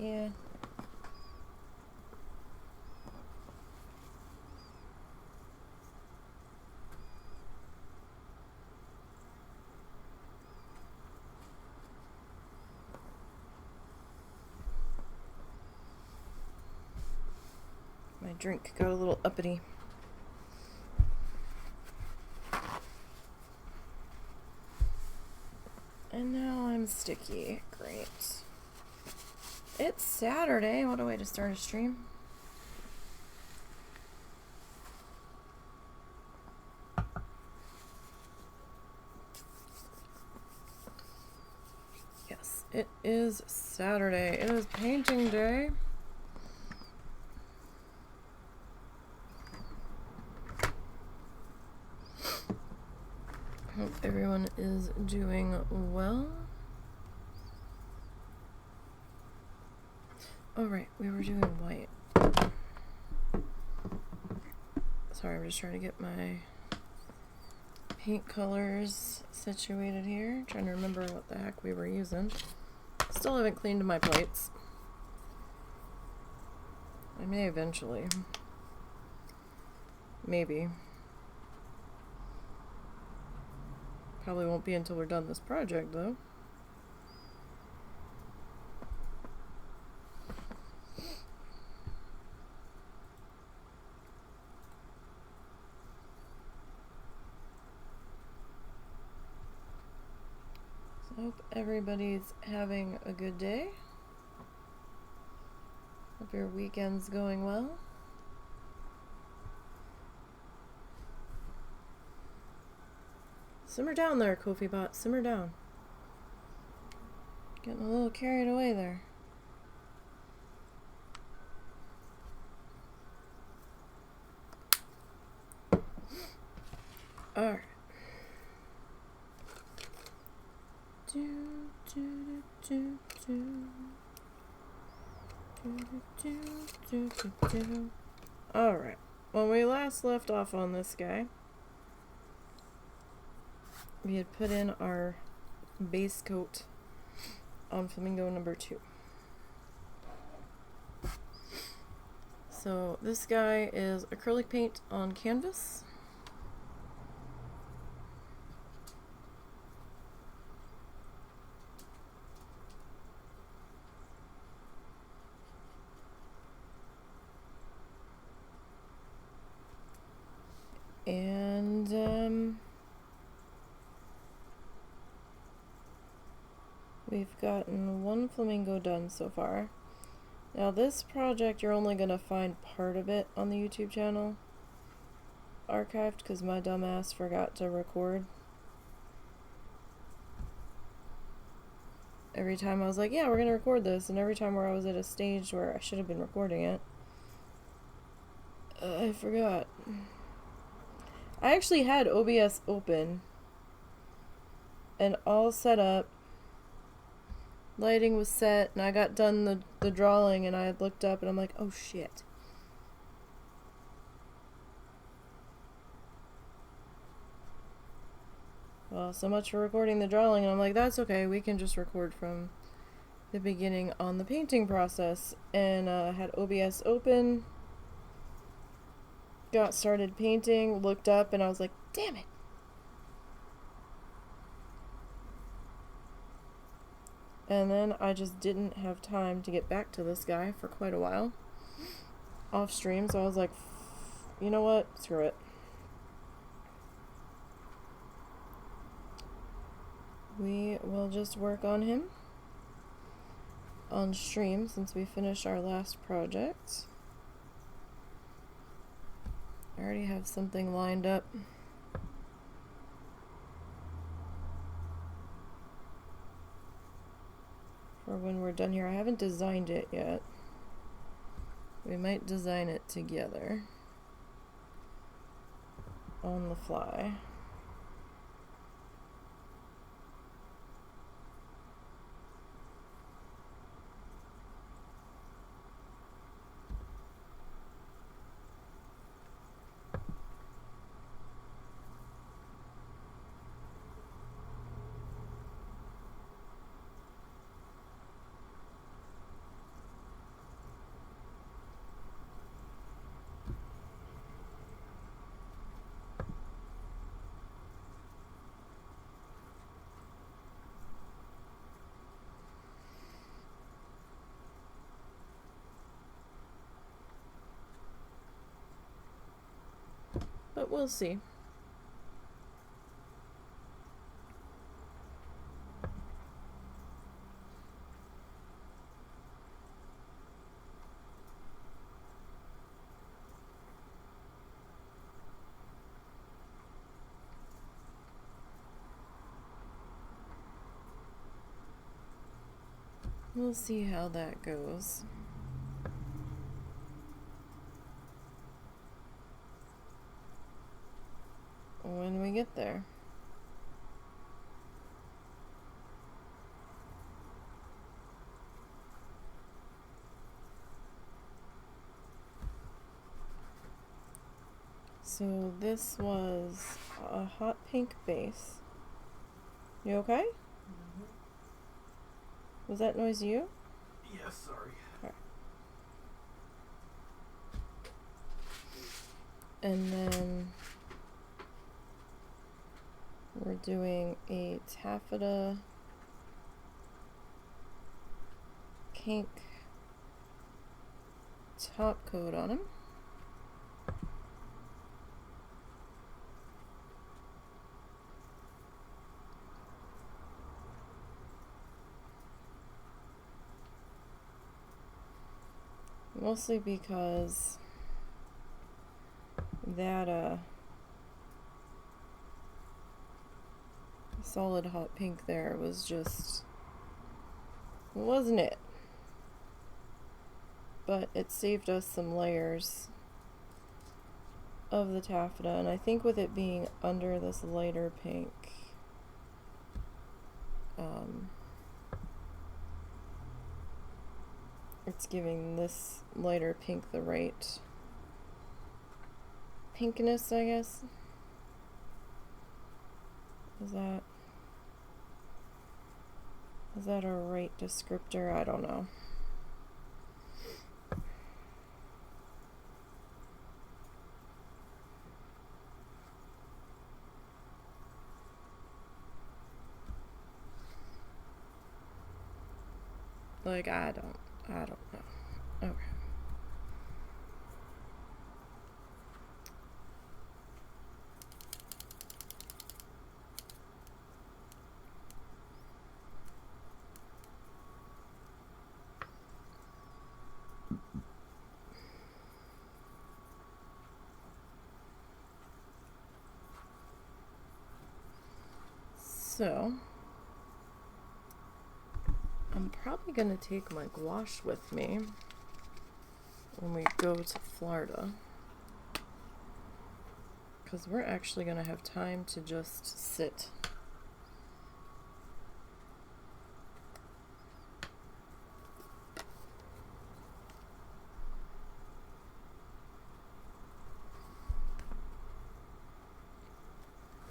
here. My drink got a little uppity. And now I'm sticky. Great. It's Saturday. What a way to start a stream. Yes, it is Saturday. It is painting day. Hope everyone is doing well. Oh right, we were doing white. Sorry, I'm just trying to get my paint colors situated here. Trying to remember what the heck we were using. Still haven't cleaned my plates. I may eventually. Maybe. Probably won't be until we're done this project, though. So I hope everybody's having a good day. Hope your weekend's going well. Simmer down there, Kofi Bot. Simmer down. Getting a little carried away there. Alright. Alright. When we last left off on this guy, we had put in our base coat on Flamingo number 2. So this guy is acrylic paint on canvas. And we've gotten one flamingo done so far. Now this project, you're only going to find part of it on the YouTube channel archived because my dumbass forgot to record. Every time I was like, yeah, we're going to record this, and every time where I was at a stage where I should have been recording it, I forgot. I actually had OBS open and all set up. Lighting was set, and I got done the drawing, and I had looked up, and I'm like, oh shit. Well, so much for recording the drawing, and I'm like, that's okay, we can just record from the beginning on the painting process. And I had OBS open, got started painting, looked up, and I was like, damn it. And then I just didn't have time to get back to this guy for quite a while off stream, so I was like, you know what, screw it. We will just work on him on stream since we finished our last project. I already have something lined up. For when we're done here. I haven't designed it yet. We might design it together on the fly. but we'll see. We'll see how that goes. When we get there. So this was a hot pink base. You okay? Mm-hmm. Was that noise you? Yes, sorry. Okay. And then we're doing a taffeta kink top coat on him. Mostly because that solid hot pink there was just wasn't it. But it saved us some layers of the taffeta, and I think with it being under this lighter pink, it's giving this lighter pink the right pinkness, I guess. Is that a right descriptor? I don't know. Like, I don't know. Okay. So, I'm probably going to take my gouache with me when we go to Florida, because we're actually going to have time to just sit.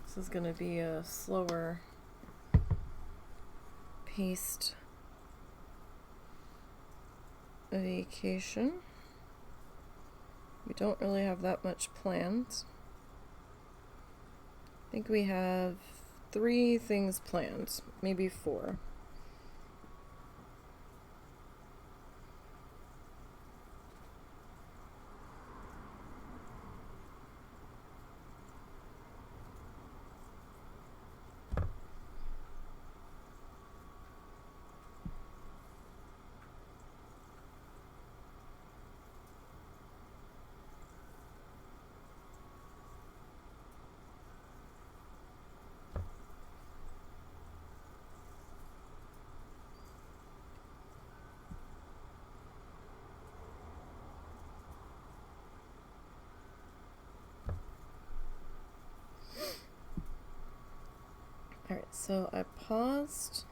This is going to be a slower paced vacation. We don't really have that much planned. I think we have 3 things planned, maybe 4. Alright, so I paused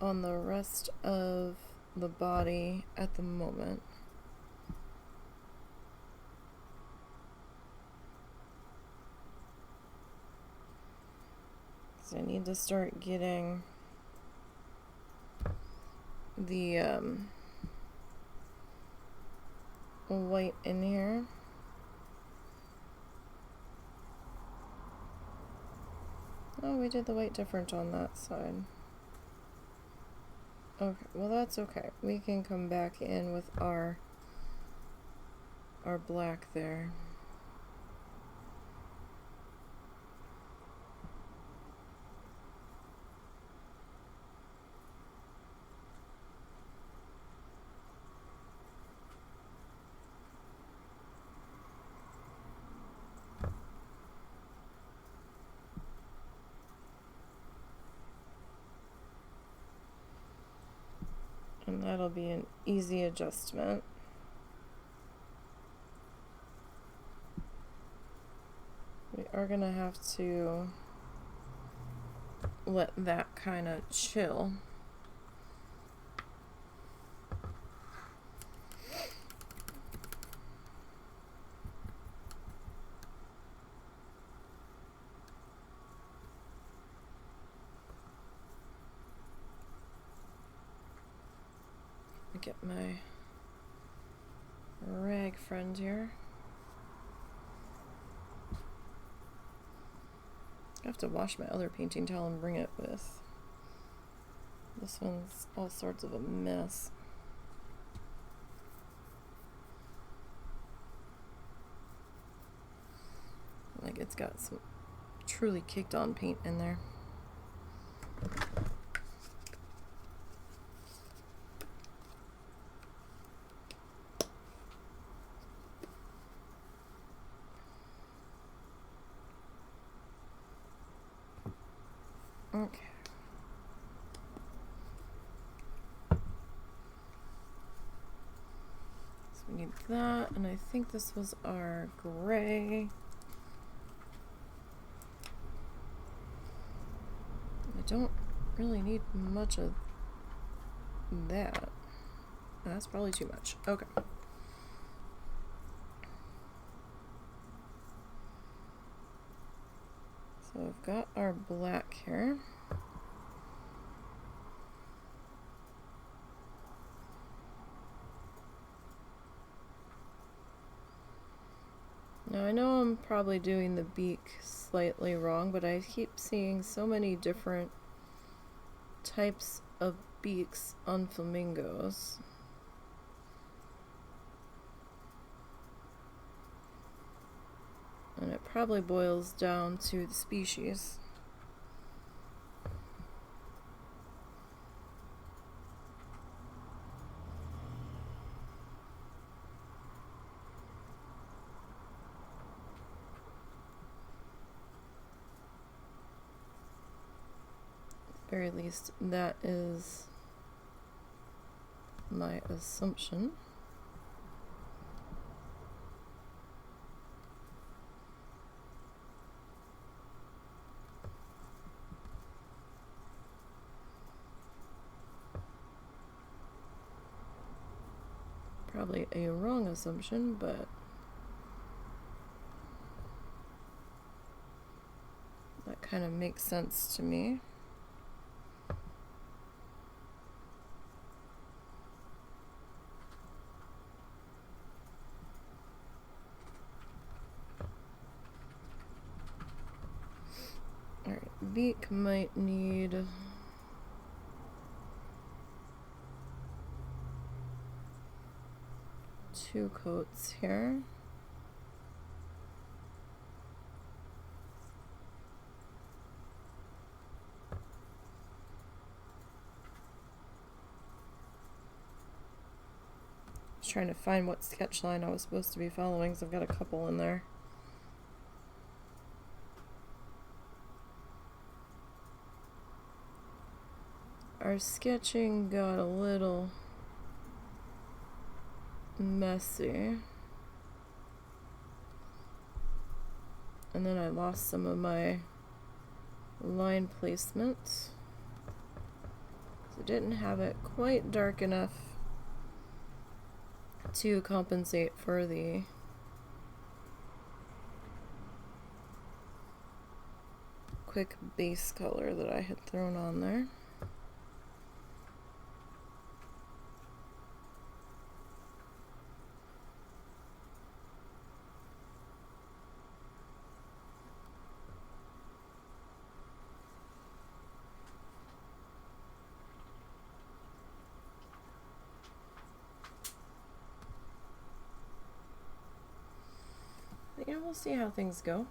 on the rest of the body at the moment. So I need to start getting the white in here. Oh, we did the white different on that side. Okay, well that's okay. We can come back in with our our black there. And that'll be an easy adjustment. We are gonna have to let that kind of chill. Get my rag friend here. I have to wash my other painting towel and bring it with. This one's all sorts of a mess. Like it's got some truly kicked on paint in there. Okay. So we need that, and I think this was our gray. I don't really need much of that. That's probably too much. Okay. So we've got our black here. Now I know I'm probably doing the beak slightly wrong, but I keep seeing so many different types of beaks on flamingos. And it probably boils down to the species. At the very least, that is my assumption. Probably a wrong assumption, but that kind of makes sense to me. Alright, beak might need two coats here. Just trying to find what sketch line I was supposed to be following, so I've got a couple in there. Our sketching got a little messy, and then I lost some of my line placement, so didn't have it quite dark enough to compensate for the quick base color that I had thrown on there. yeah, we'll see how things go.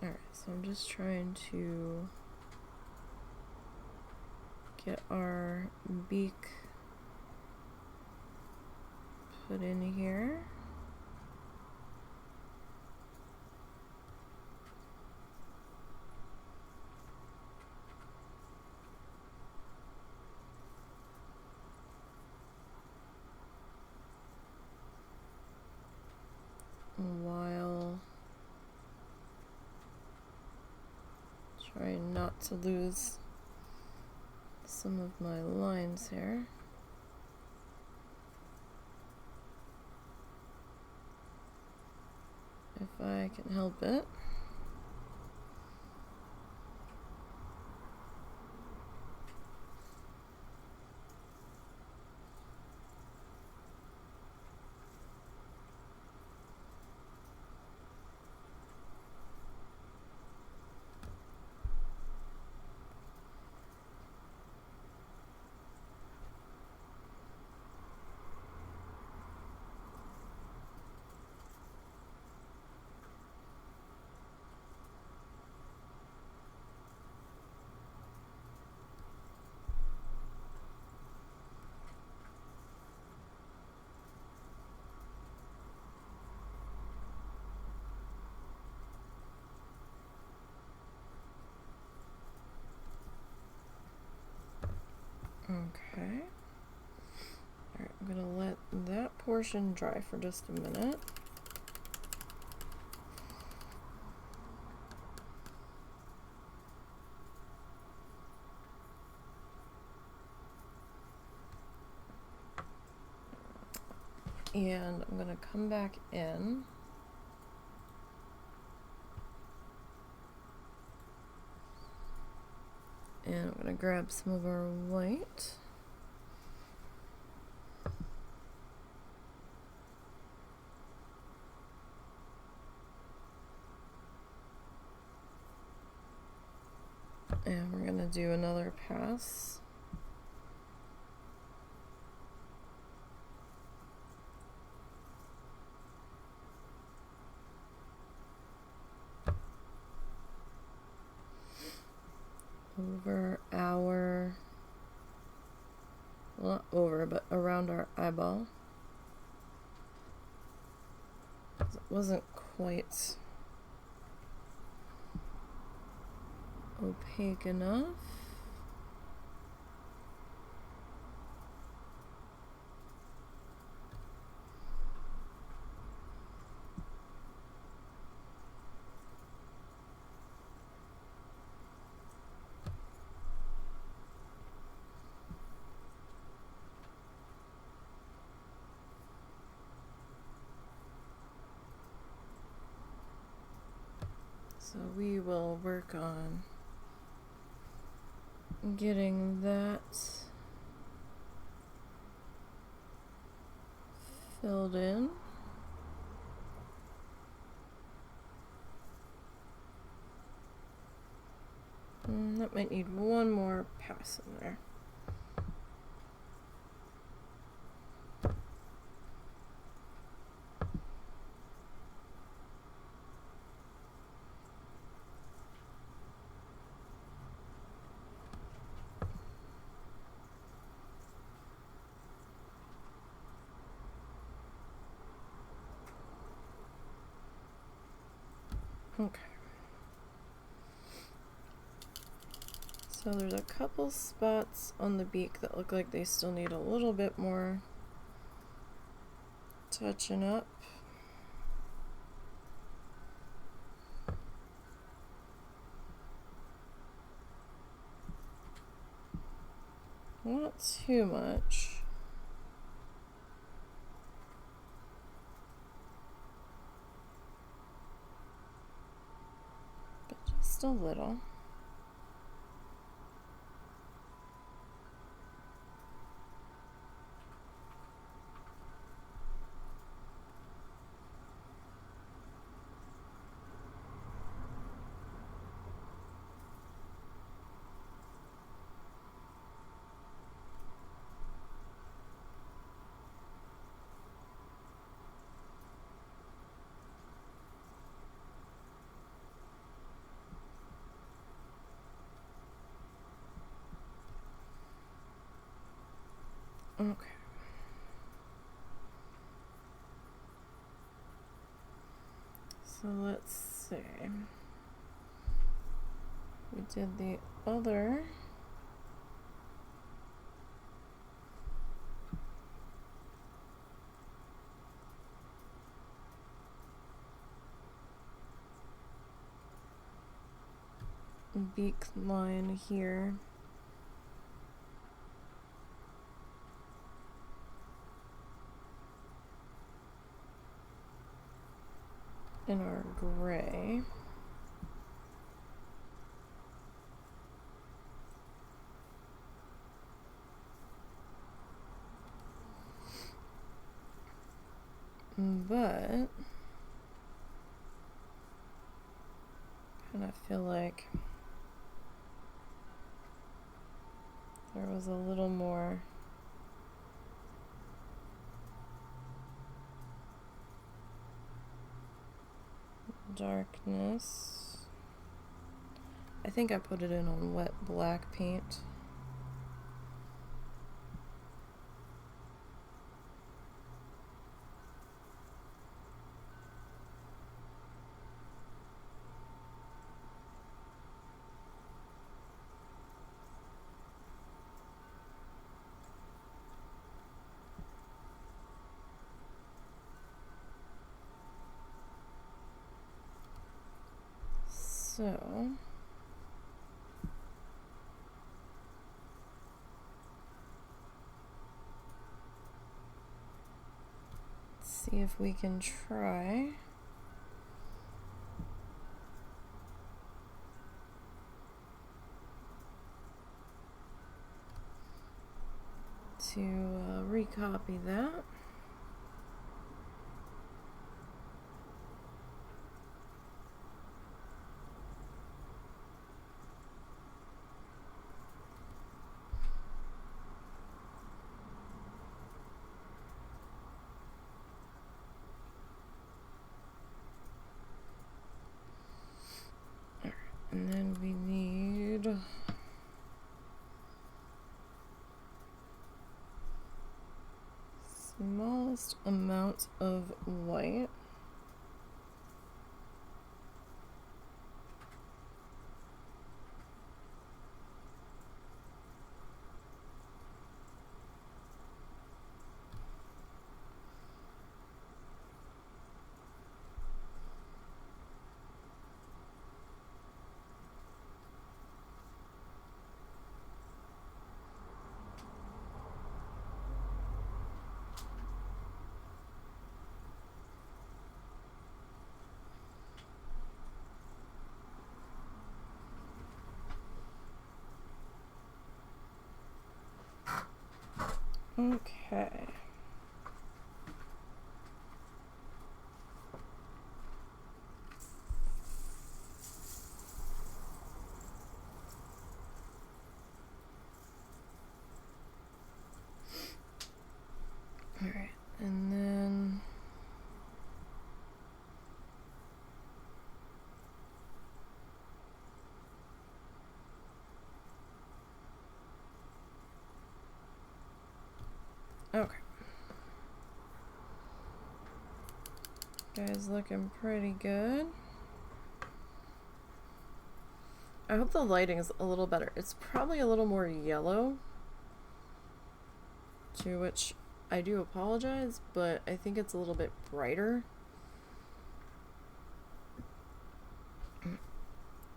Alright, so I'm just trying to get our beak put in here. While trying not to lose some of my lines here. If I can help it. Okay. Alright, I'm gonna let that portion dry for just a minute. And I'm gonna come back in. And I'm gonna grab some of our white. And we're gonna do another pass. Over our, well, not over, but around our eyeball. It wasn't quite opaque enough. So we will work on getting that filled in. That might need one more pass in there. Okay. So there's a couple spots on the beak that look like they still need a little bit more touching up. Not too much. But just a little. Okay. So let's see. We did the other. Beak line here. In our gray. But kind of feel like there was a little more darkness. I think I put it in on wet black paint. So let's see if we can try to recopy that. And then we need smallest amount of white. Okay. All right, and then okay. Guys, looking pretty good. I hope the lighting is a little better. It's probably a little more yellow, to which I do apologize, but I think it's a little bit brighter.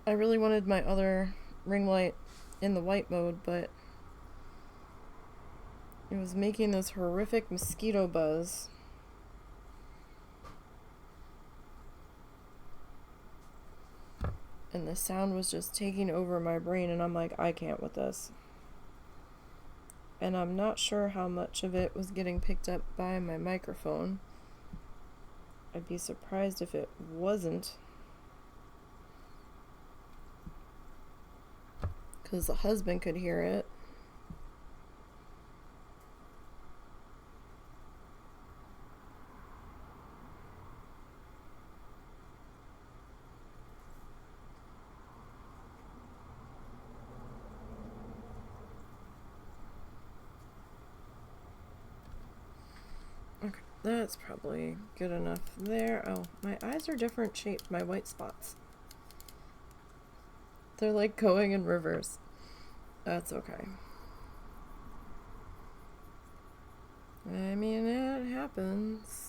I really wanted my other ring light in the white mode, but it was making this horrific mosquito buzz. And the sound was just taking over my brain, and I'm like, I can't with this. And I'm not sure how much of it was getting picked up by my microphone. I'd be surprised if it wasn't. Because the husband could hear it. Okay, that's probably good enough there. Oh, my eyes are different shaped, my white spots. They're like going in reverse. That's okay. I mean, it happens.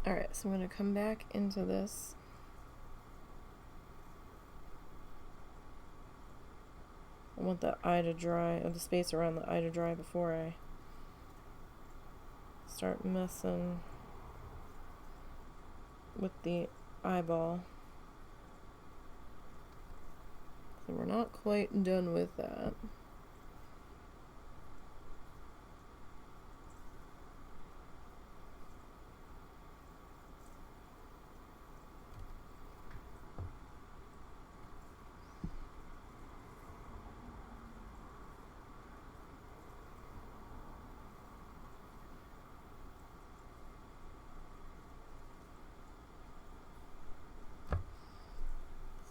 Alright, so I'm going to come back into this. I want the eye to dry, or the space around the eye to dry before I start messing with the eyeball. So we're not quite done with that.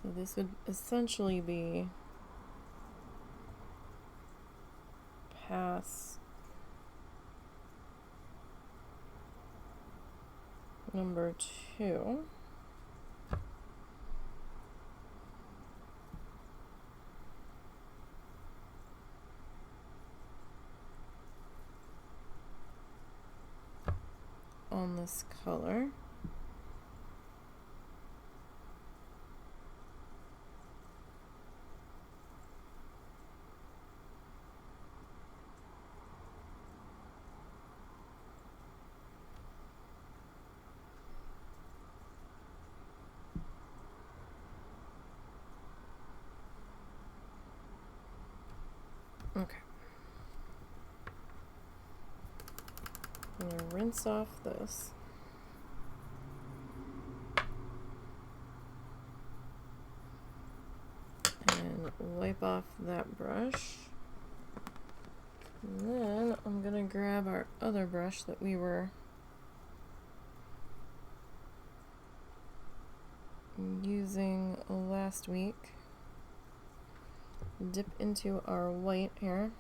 So this would essentially be pass number 2. On this color. Okay. I'm going to rinse off this. And wipe off that brush. And then I'm going to grab our other brush that we were using last week. Dip into our white here.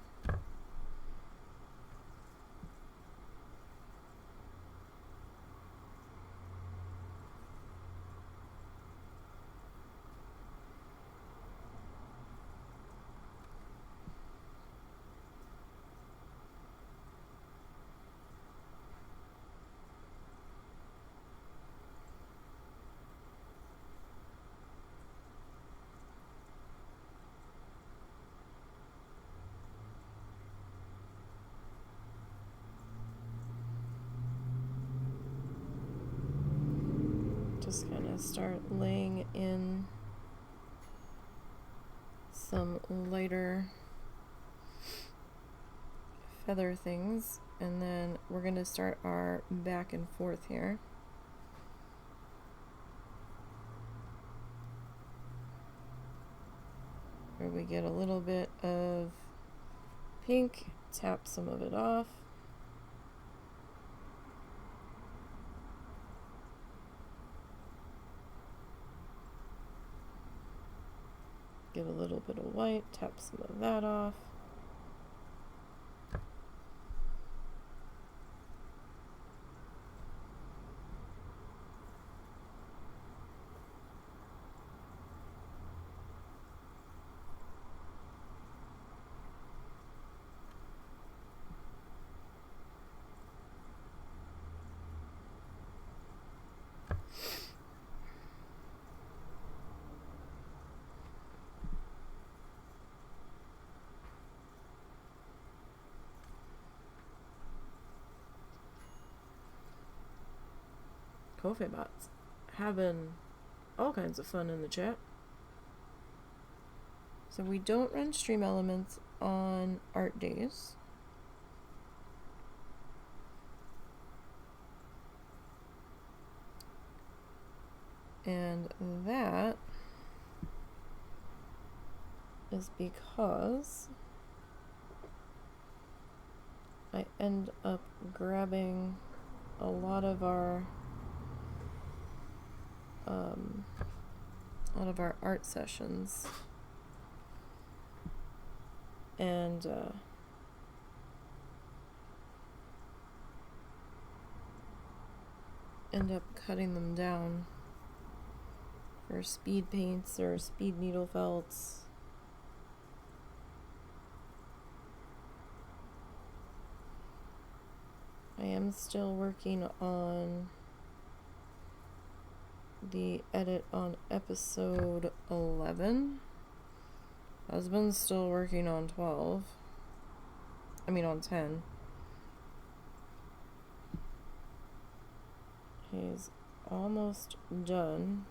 Just kind of start laying in some lighter feather things, and then we're going to start our back and forth here. Where we get a little bit of pink, tap some of it off. Get a little bit of white, tap some of that off. Coffee bots having all kinds of fun in the chat. So we don't run stream elements on art days. And that is because I end up grabbing a lot of our art sessions and end up cutting them down for speed paints or speed needle felts. I am still working on the edit on episode 11. Husband's still working on 12. I mean on 10. He's almost done.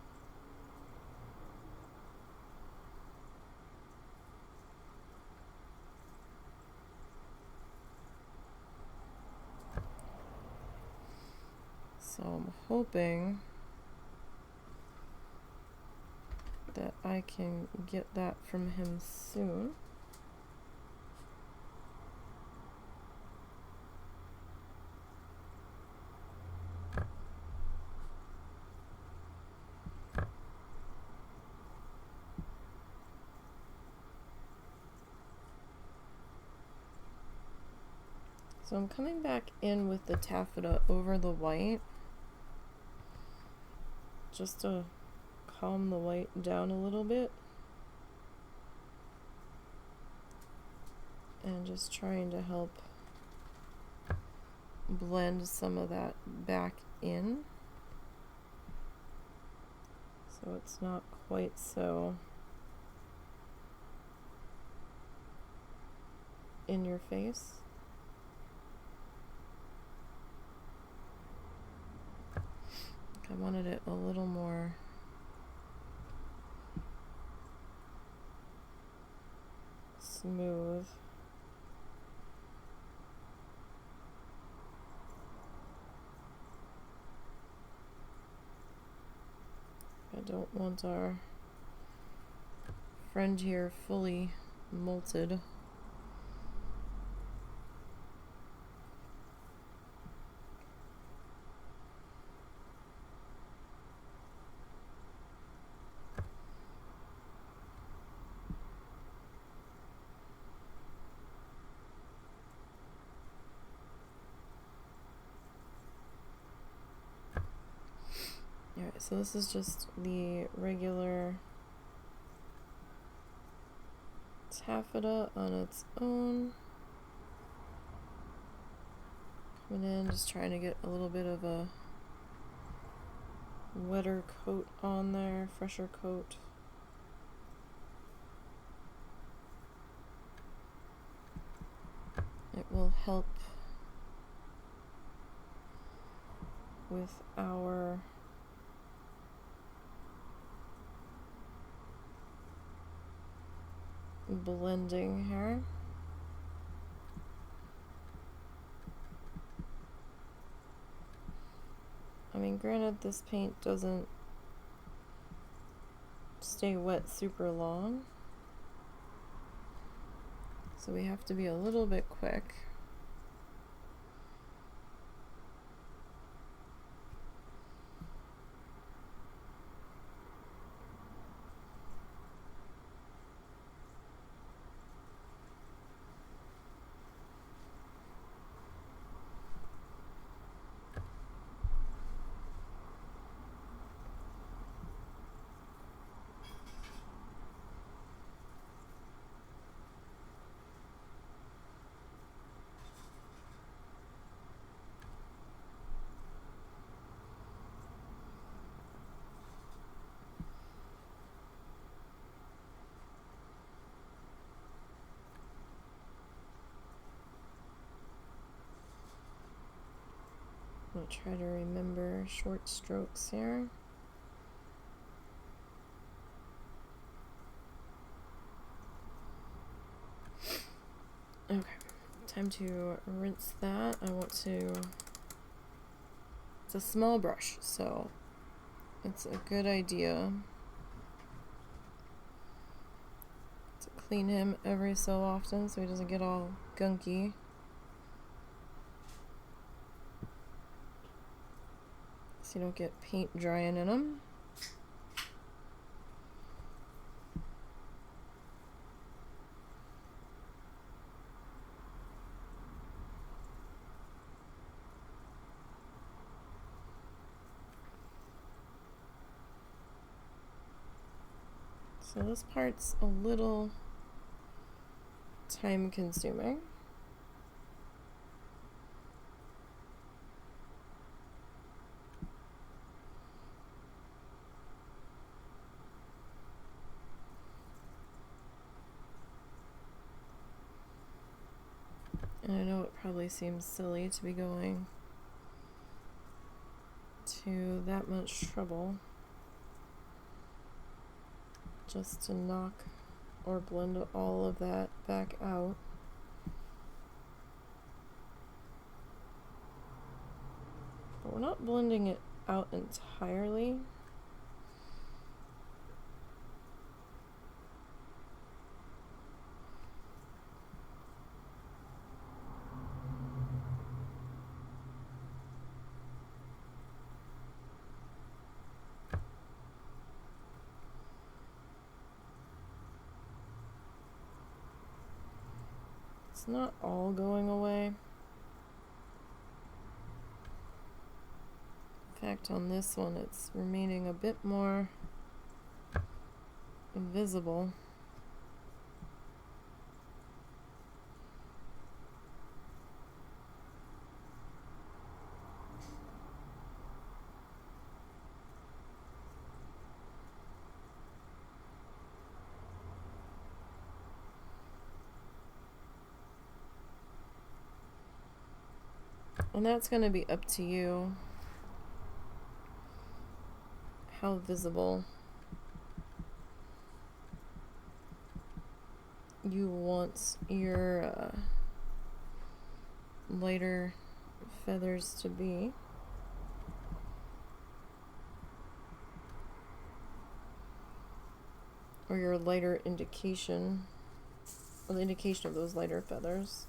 So I'm hoping that I can get that from him soon. So I'm coming back in with the taffeta over the white just to calm the white down a little bit, and just trying to help blend some of that back in so it's not quite so in your face. I wanted it a little more smooth. I don't want our friend here fully molted. Alright, so this is just the regular taffeta on its own. Coming in, just trying to get a little bit of a wetter coat on there, fresher coat. It will help with our blending here. I mean, granted, this paint doesn't stay wet super long, So we have to be a little bit quick. I'm going to try to remember short strokes here. Okay, time to rinse that. I want to, it's a small brush, so it's a good idea to clean him every so often so he doesn't get all gunky. So you don't get paint drying in them. So this part's a little time consuming. And I know it probably seems silly to be going to that much trouble just to knock or blend all of that back out. But we're not blending it out entirely. It's not all going away. In fact, on this one, it's remaining a bit more visible. And that's going to be up to you how visible you want your lighter feathers to be. Or your lighter indication, or the indication of those lighter feathers.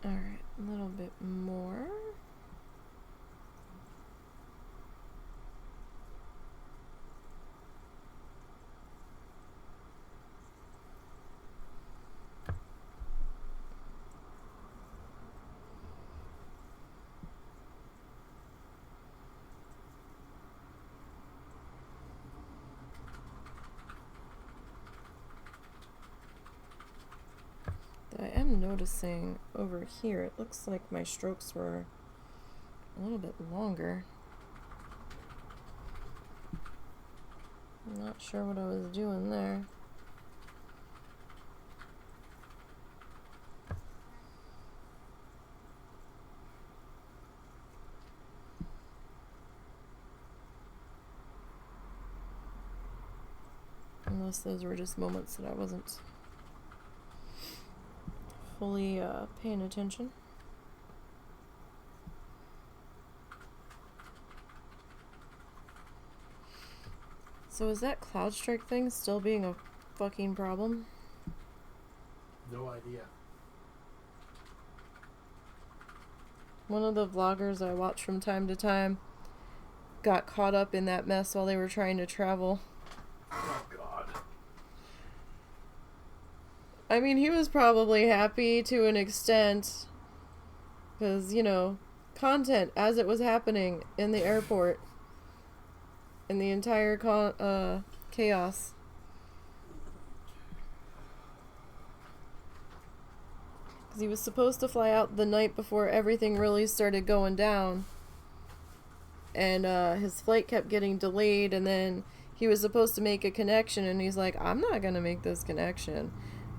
Alright, a little bit more. I am noticing over here, it looks like my strokes were a little bit longer. I'm not sure what I was doing there. Unless those were just moments that I wasn't fully paying attention. So is that cloud strike thing still being a fucking problem? No idea. One of the vloggers I watch from time to time got caught up in that mess while they were trying to travel. Oh, God. I mean, he was probably happy to an extent because, you know, content as it was happening in the airport and the entire chaos. Because he was supposed to fly out the night before everything really started going down. And his flight kept getting delayed, and then he was supposed to make a connection, and he's like, I'm not going to make this connection.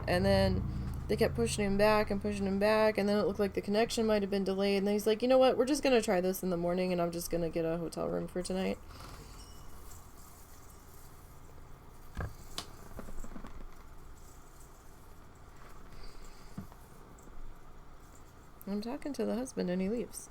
And then they kept pushing him back, and then it looked like the connection might have been delayed, and then he's like, you know what, we're just going to try this in the morning, and I'm just going to get a hotel room for tonight. I'm talking to the husband, and he leaves.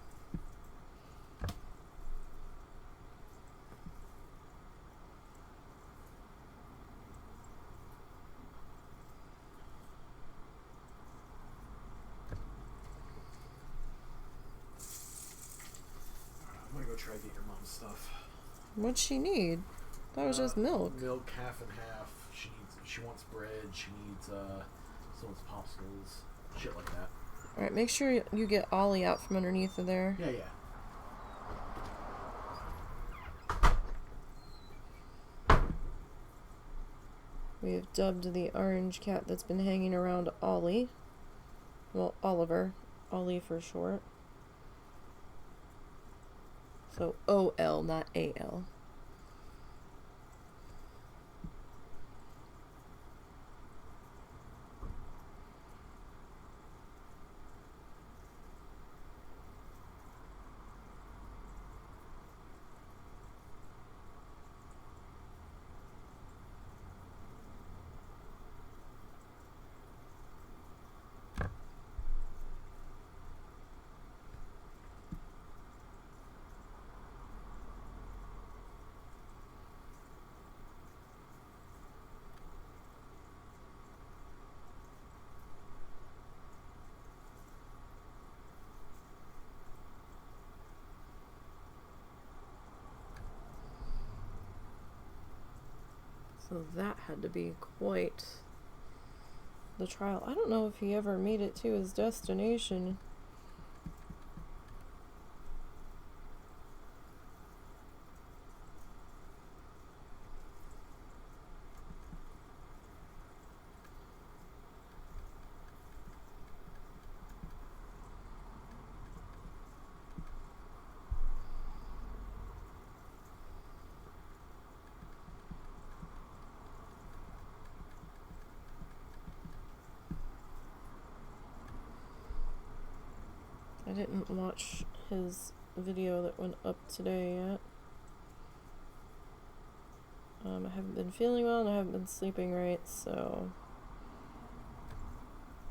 I'm gonna go try to get your mom's stuff. What'd she need? That was just milk. Milk, half and half. She wants bread. She needs someone's popsicles, shit like that. All right, make sure you get Ollie out from underneath of there. Yeah. We have dubbed the orange cat that's been hanging around Ollie. Well, Oliver. Ollie for short. So O-L, not A-L. So that had to be quite the trial. I don't know if he ever made it to his destination. I didn't watch his video that went up today yet. I haven't been feeling well and I haven't been sleeping right, so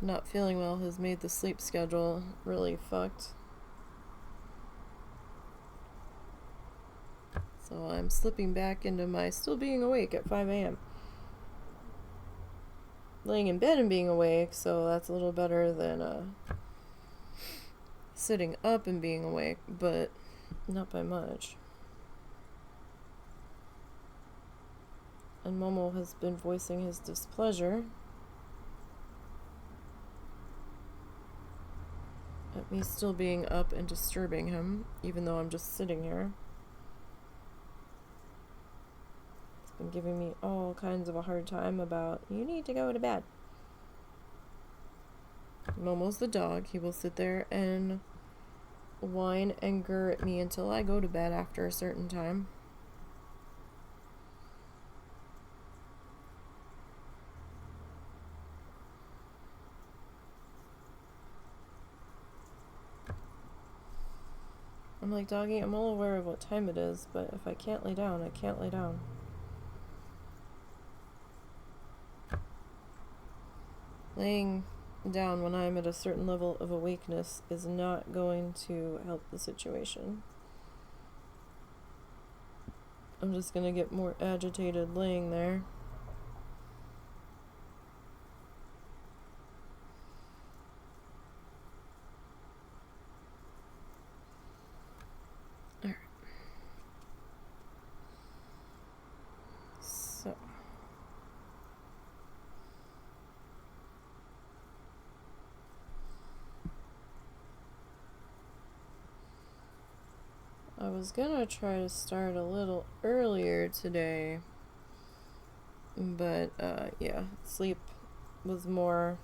not feeling well has made the sleep schedule really fucked. So I'm slipping back into my still being awake at 5 a.m. Laying in bed and being awake, so that's a little better than sitting up and being awake, but not by much. And Momo has been voicing his displeasure at me still being up and disturbing him, even though I'm just sitting here. He's been giving me all kinds of a hard time about, you need to go to bed. Momo's the dog. He will sit there and whine and grr at me until I go to bed after a certain time. I'm like, doggy, I'm all aware of what time it is, but if I can't lay down, I can't lay down. laying down when I'm at a certain level of awakeness is not going to help the situation. I'm just gonna get more agitated laying there. Alright. So. I was gonna try to start a little earlier today, but yeah, sleep was more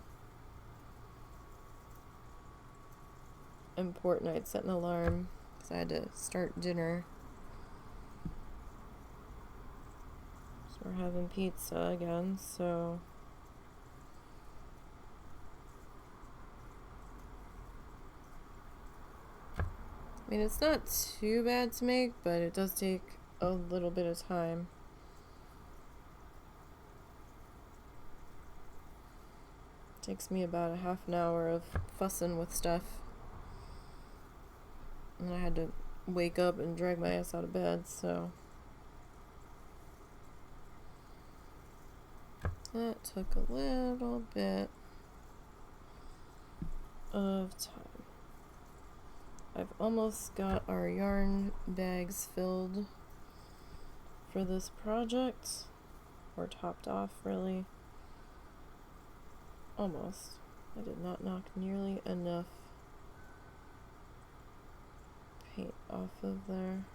important. I'd set an alarm because I had to start dinner. So we're having pizza again, so I mean, it's not too bad to make, but it does take a little bit of time. It takes me about a half an hour of fussing with stuff. And I had to wake up and drag my ass out of bed, so that took a little bit of time. I've almost got our yarn bags filled for this project, or topped off really. Almost. I did not knock nearly enough paint off of there.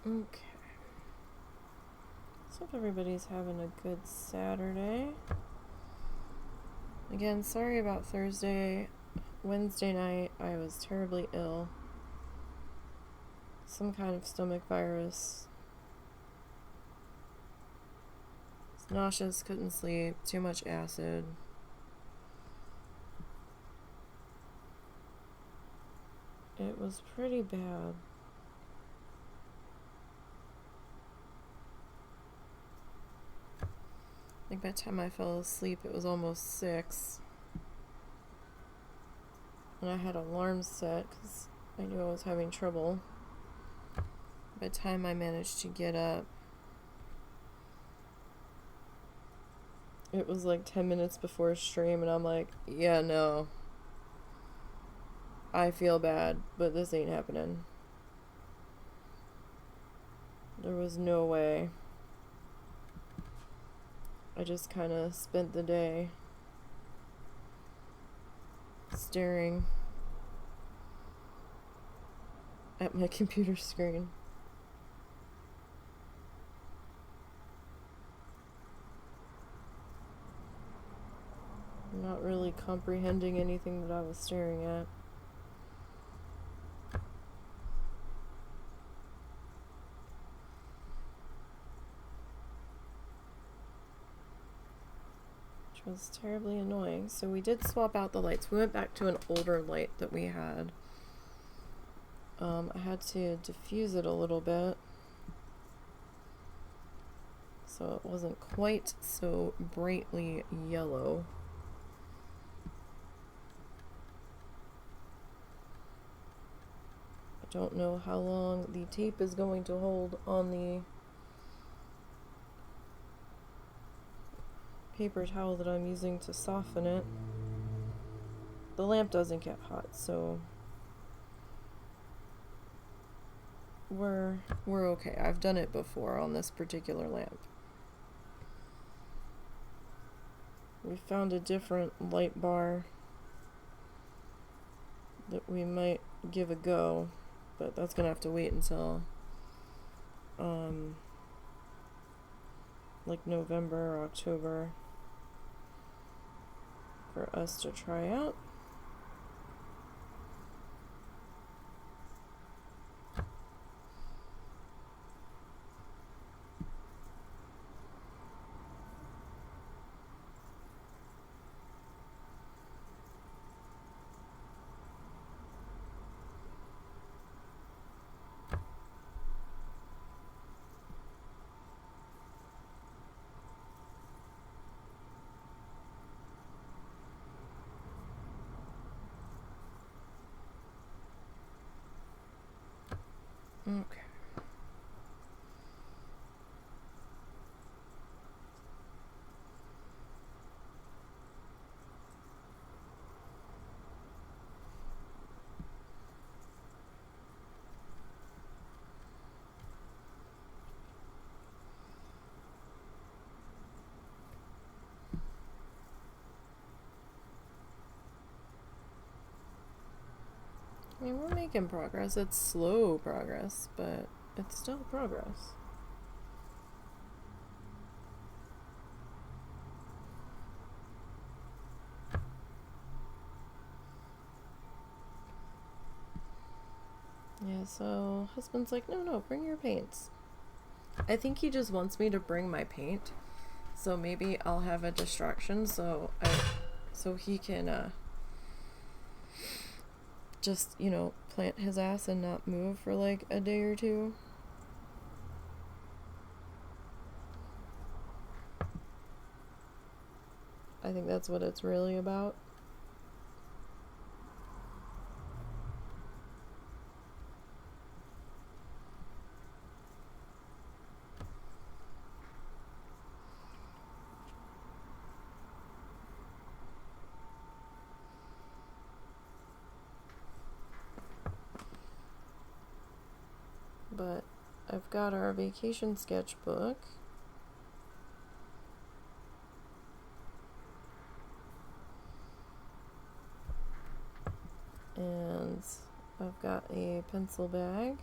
Okay. So hope everybody's having a good Saturday. Again, sorry about Thursday. Wednesday night, I was terribly ill. Some kind of stomach virus. Was nauseous, couldn't sleep, too much acid. It was pretty bad. Like by the time I fell asleep, it was almost 6. And I had alarms set because I knew I was having trouble. By the time I managed to get up, it was like 10 minutes before stream, and I'm like, yeah, no. I feel bad, but this ain't happening. There was no way. I just kind of spent the day staring at my computer screen. Not really comprehending anything that I was staring at. Was terribly annoying. So we did swap out the lights. We went back to an older light that we had. I had to diffuse it a little bit so it wasn't quite so brightly yellow. I don't know how long the tape is going to hold on the paper towel that I'm using to soften it. The lamp doesn't get hot, so we're okay. I've done it before on this particular lamp. We found a different light bar that we might give a go, but that's gonna have to wait until like November or October for us to try out. Okay. I mean, we're making progress. It's slow progress, but it's still progress. Yeah, so husband's like, no, bring your paints. I think he just wants me to bring my paint. So maybe I'll have a distraction so he can just, plant his ass and not move for like a day or two. I think that's what it's really about. But I've got our vacation sketchbook. And I've got a pencil bag.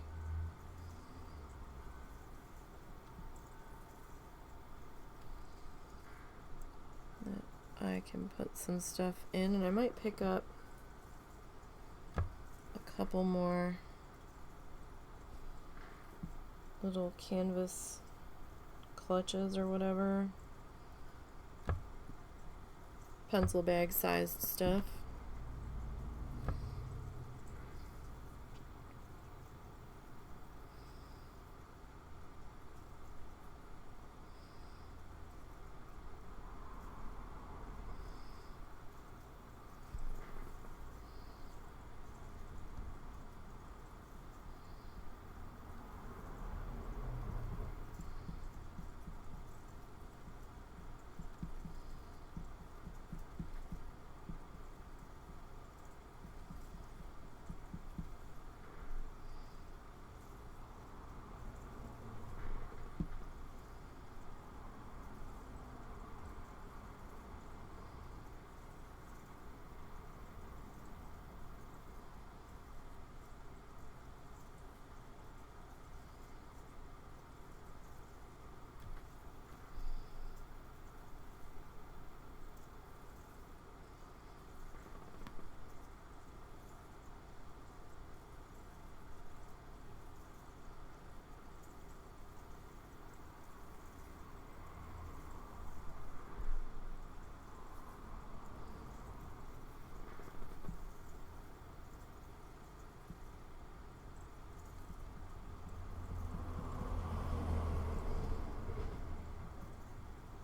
That I can put some stuff in, and I might pick up a couple more little canvas clutches or whatever. Pencil bag sized stuff.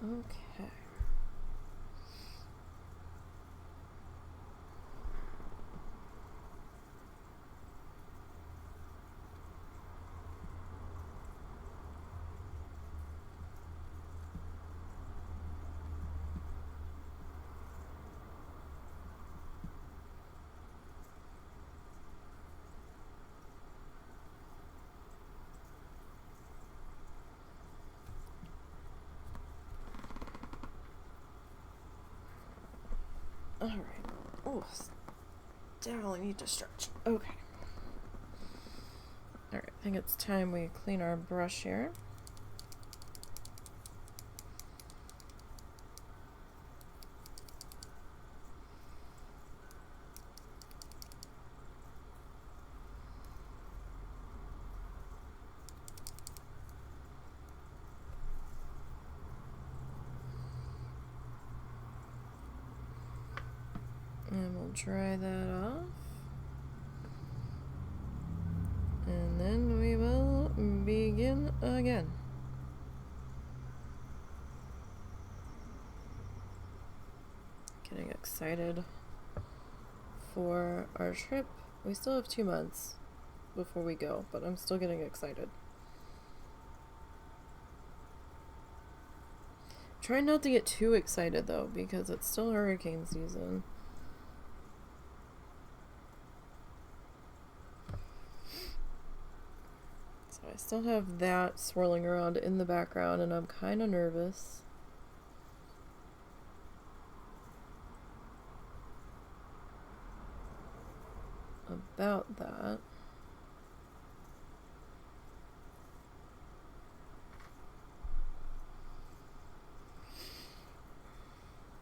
Okay. Alright. Oh, definitely need to stretch. Okay. Alright, I think it's time we clean our brush here. And we'll dry that off. And then we will begin again. Getting excited for our trip. We still have 2 months. before we go, but I'm still getting excited. Try not to get too excited though, because it's still hurricane season. So I still have that swirling around in the background, and I'm kind of nervous. About that.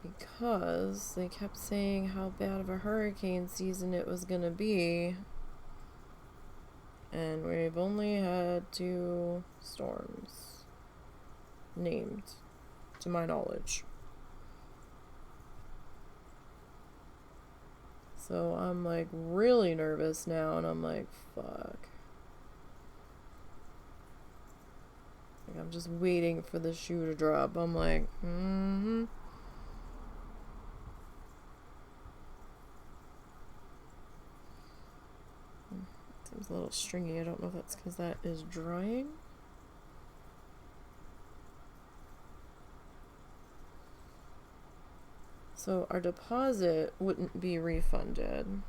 Because they kept saying how bad of a hurricane season it was gonna be, and we've only had 2 storms named, to my knowledge. So I'm like really nervous now, and I'm like, fuck. Like, I'm just waiting for the shoe to drop. I'm like, Seems a little stringy. I don't know if that's because that is drying. So our deposit wouldn't be refunded.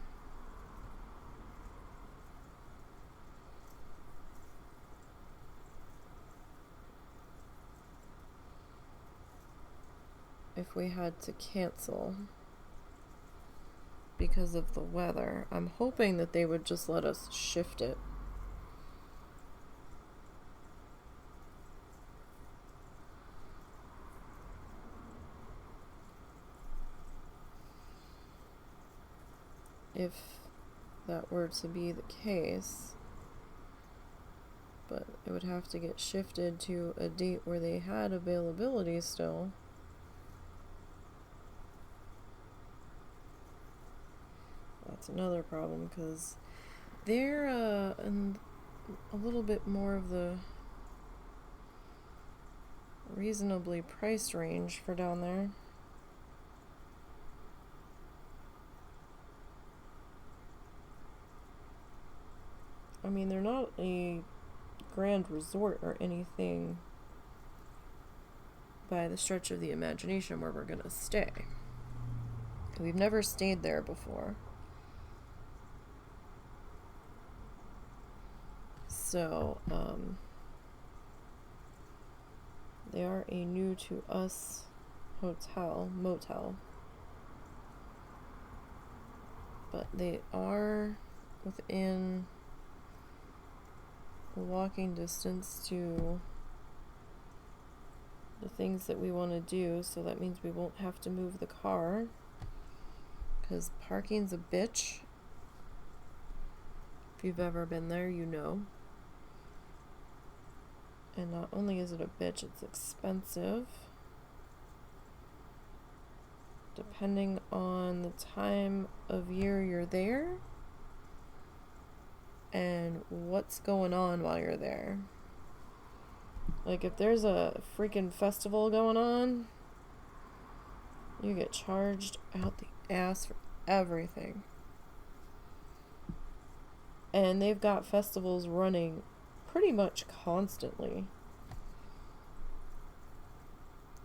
If we had to cancel because of the weather. I'm hoping that they would just let us shift it. If that were to be the case, but it would have to get shifted to a date where they had availability still. That's another problem, because they're in a little bit more of the reasonably priced range for down there. I mean, they're not a grand resort or anything by the stretch of the imagination where we're gonna stay. We've never stayed there before. So, they are a new to us motel. But they are within walking distance to the things that we want to do, so that means we won't have to move the car, because parking's a bitch. If you've ever been there, you know. And not only is it a bitch, it's expensive. Depending on the time of year you're there and what's going on while you're there. Like, if there's a freaking festival going on, you get charged out the ass for everything. And they've got festivals running pretty much constantly.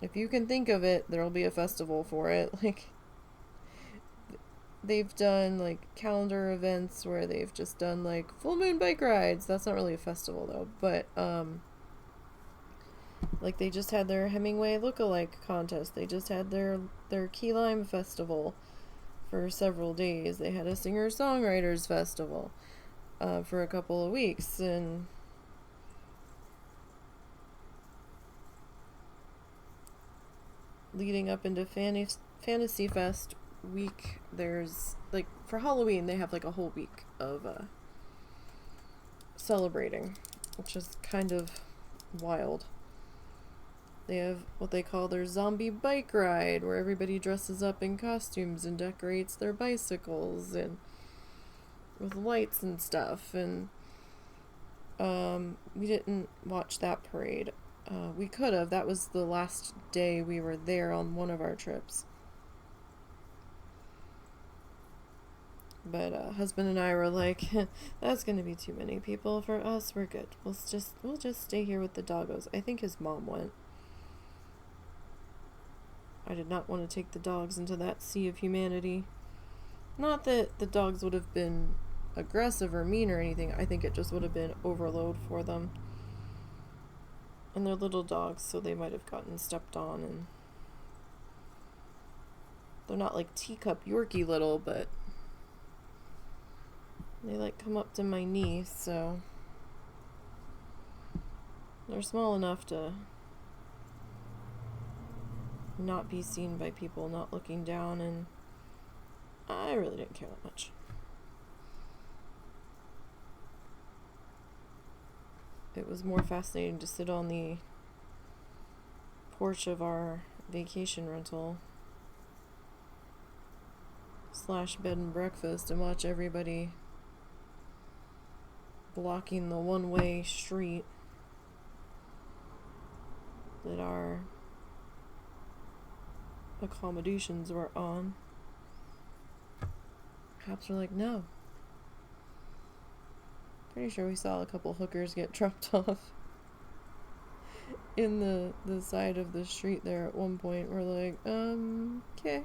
If you can think of it, there'll be a festival for it. Like, they've done like calendar events where they've just done like full moon bike rides. That's not really a festival though, but like they just had their Hemingway lookalike contest. They just had their Key Lime festival for several days. They had a singer-songwriters festival for a couple of weeks, and leading up into Fantasy Fest week, there's like, for Halloween they have like a whole week of celebrating, which is kind of wild. They have what they call their zombie bike ride, where everybody dresses up in costumes and decorates their bicycles and with lights and stuff. And we didn't watch that parade. We could have. That was the last day we were there on one of our trips. But husband and I were like, that's gonna be too many people for us. We're good. We'll just stay here with the doggos. I think his mom went. I did not want to take the dogs into that sea of humanity. Not that the dogs would have been aggressive or mean or anything. I think it just would have been overload for them. And they're little dogs, so they might have gotten stepped on, and they're not like teacup Yorkie little, but they like come up to my knee, so they're small enough to not be seen by people not looking down, and I really didn't care that much. It was more fascinating to sit on the porch of our vacation rental / bed and breakfast and watch everybody blocking the one-way street that our accommodations were on. Cops were like, no. Pretty sure we saw a couple hookers get dropped off in the side of the street there at one point. We're like, okay.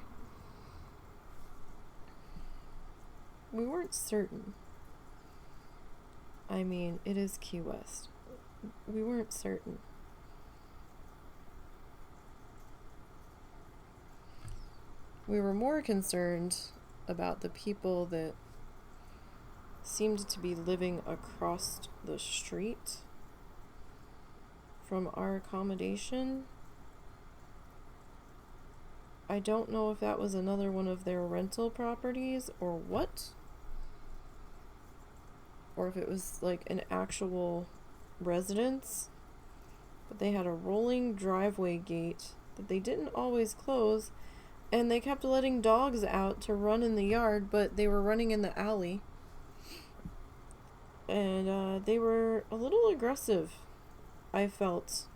We weren't certain. I mean, it is Key West. We weren't certain. We were more concerned about the people that seemed to be living across the street from our accommodation. I don't know if that was another one of their rental properties or what. Or if it was like an actual residence. But they had a rolling driveway gate that they didn't always close. And they kept letting dogs out to run in the yard, but they were running in the alley. And they were a little aggressive, I felt.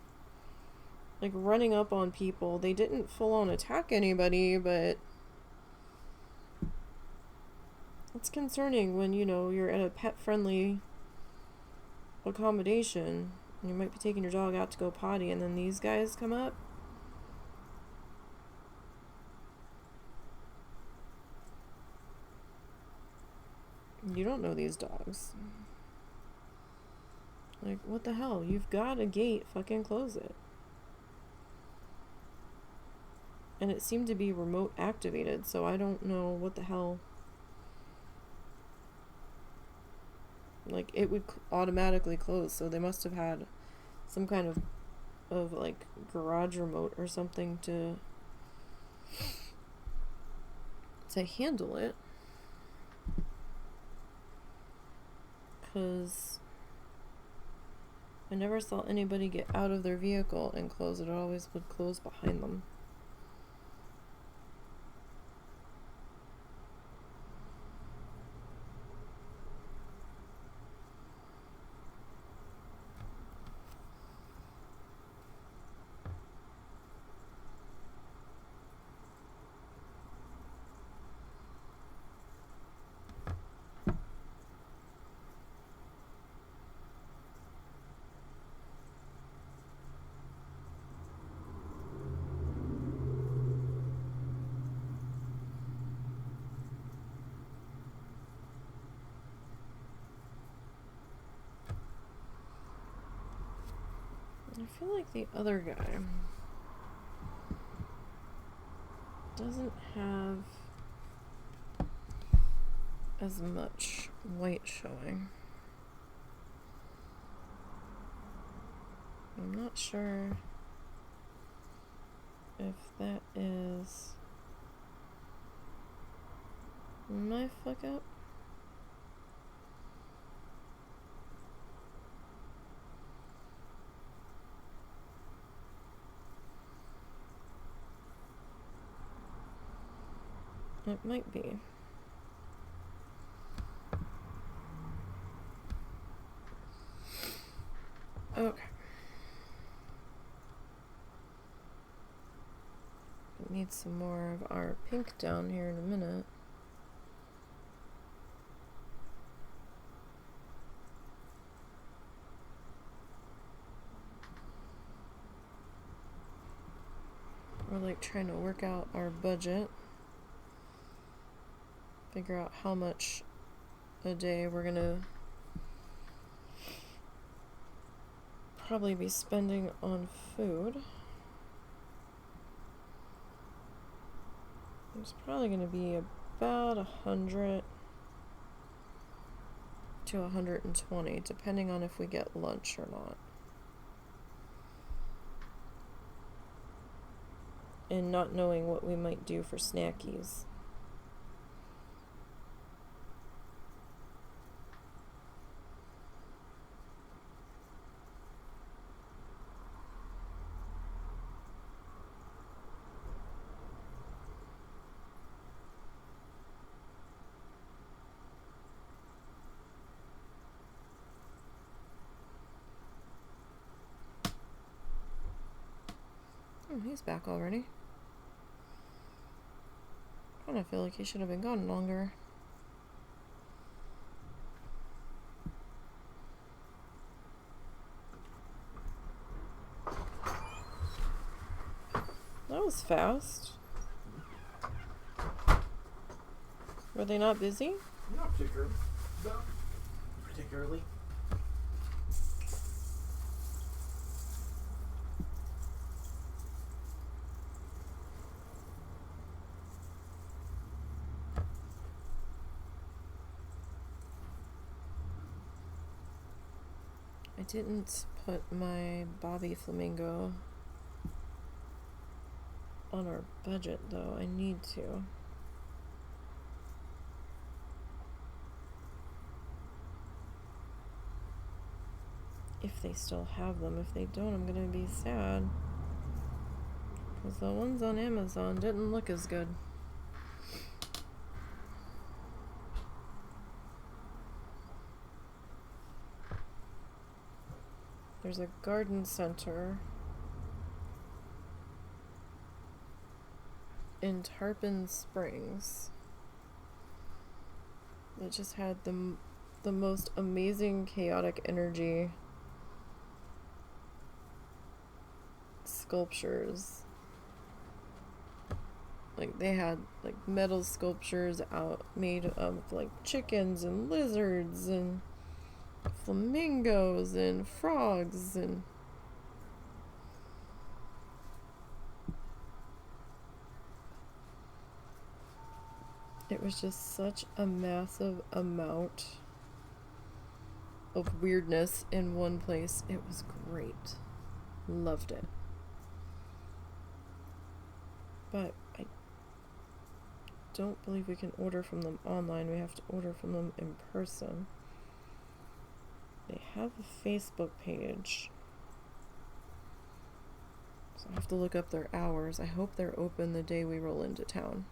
Like running up on people. They didn't full on attack anybody, but it's concerning when, you know, you're at a pet-friendly accommodation. And you might be taking your dog out to go potty, and then these guys come up. You don't know these dogs. Like, what the hell? You've got a gate, fucking close it. And it seemed to be remote activated, so I don't know what the hell. Like, it would automatically close, so they must have had some kind of like garage remote or something to handle it. 'Cause I never saw anybody get out of their vehicle and close it. It always would close behind them. I feel like the other guy doesn't have as much white showing. I'm not sure if that is my fuck up. It might be. Okay. We need some more of our pink down here in a minute. we're like trying to work out our budget. Figure out how much a day we're gonna probably be spending on food. It's probably gonna be about 100 to 120, depending on if we get lunch or not. And not knowing what we might do for snackies. Oh, he's back already. I kind of feel like he should have been gone longer. That was fast. Were they not busy? Not particularly. No. Particularly. I didn't put my Bobby Flamingo on our budget though. I need to. If they still have them. If they don't, I'm gonna be sad. Because the ones on Amazon didn't look as good. There's a garden center in Tarpon Springs that just had the most amazing chaotic energy sculptures. Like they had like metal sculptures out made of like chickens and lizards and flamingos and frogs, and it was just such a massive amount of weirdness in one place. It was great. Loved it. But I don't believe we can order from them online. We have to order from them in person. They have a Facebook page, so I have to look up their hours. I hope they're open the day we roll into town.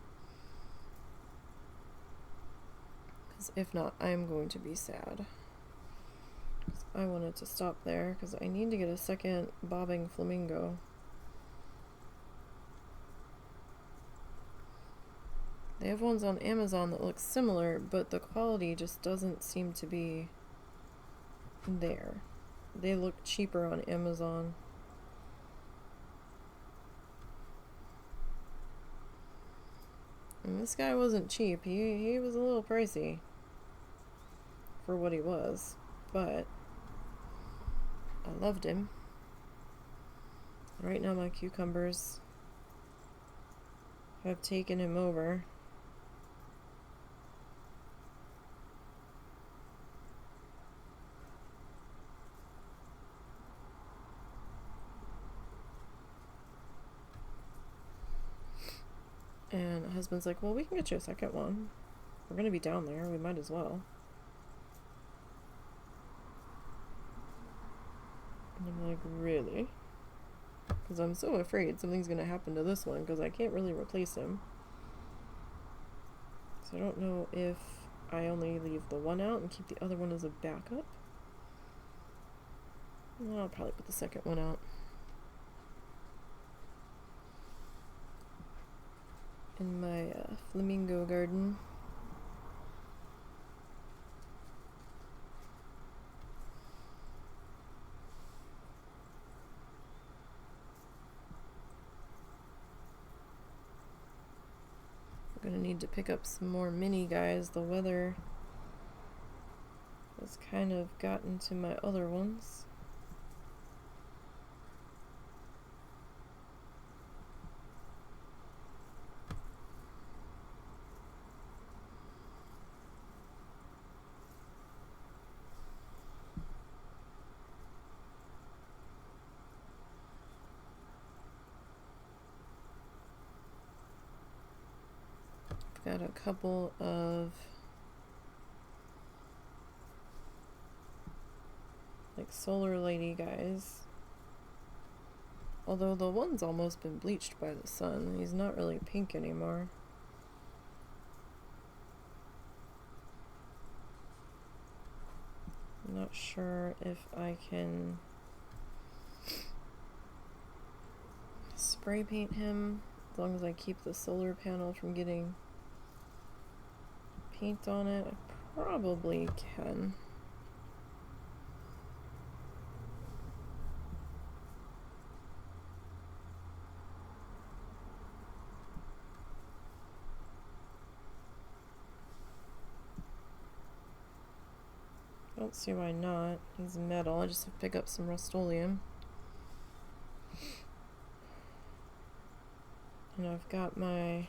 Because if not, I'm going to be sad. Because I wanted to stop there because I need to get a second bobbing flamingo. They have ones on Amazon that look similar, but the quality just doesn't seem to be there. They look cheaper on Amazon. And this guy wasn't cheap. He was a little pricey for what he was, but I loved him. Right now my cucumbers have taken him over. And husband's like, well, we can get you a second one. We're gonna be down there. We might as well. And I'm like, really? Because I'm so afraid something's gonna happen to this one because I can't really replace him. So I don't know if I only leave the one out and keep the other one as a backup. Well, I'll probably put the second one out. In my flamingo garden. gonna need to pick up some more mini guys. The weather has kind of gotten to my other ones. Got a couple of like solar lady guys. Although the one's almost been bleached by the sun. He's not really pink anymore. I'm not sure if I can spray paint him as long as I keep the solar panel from getting paint on it. I probably can. Don't see why not. He's metal. I just have to pick up some Rust-Oleum. And I've got my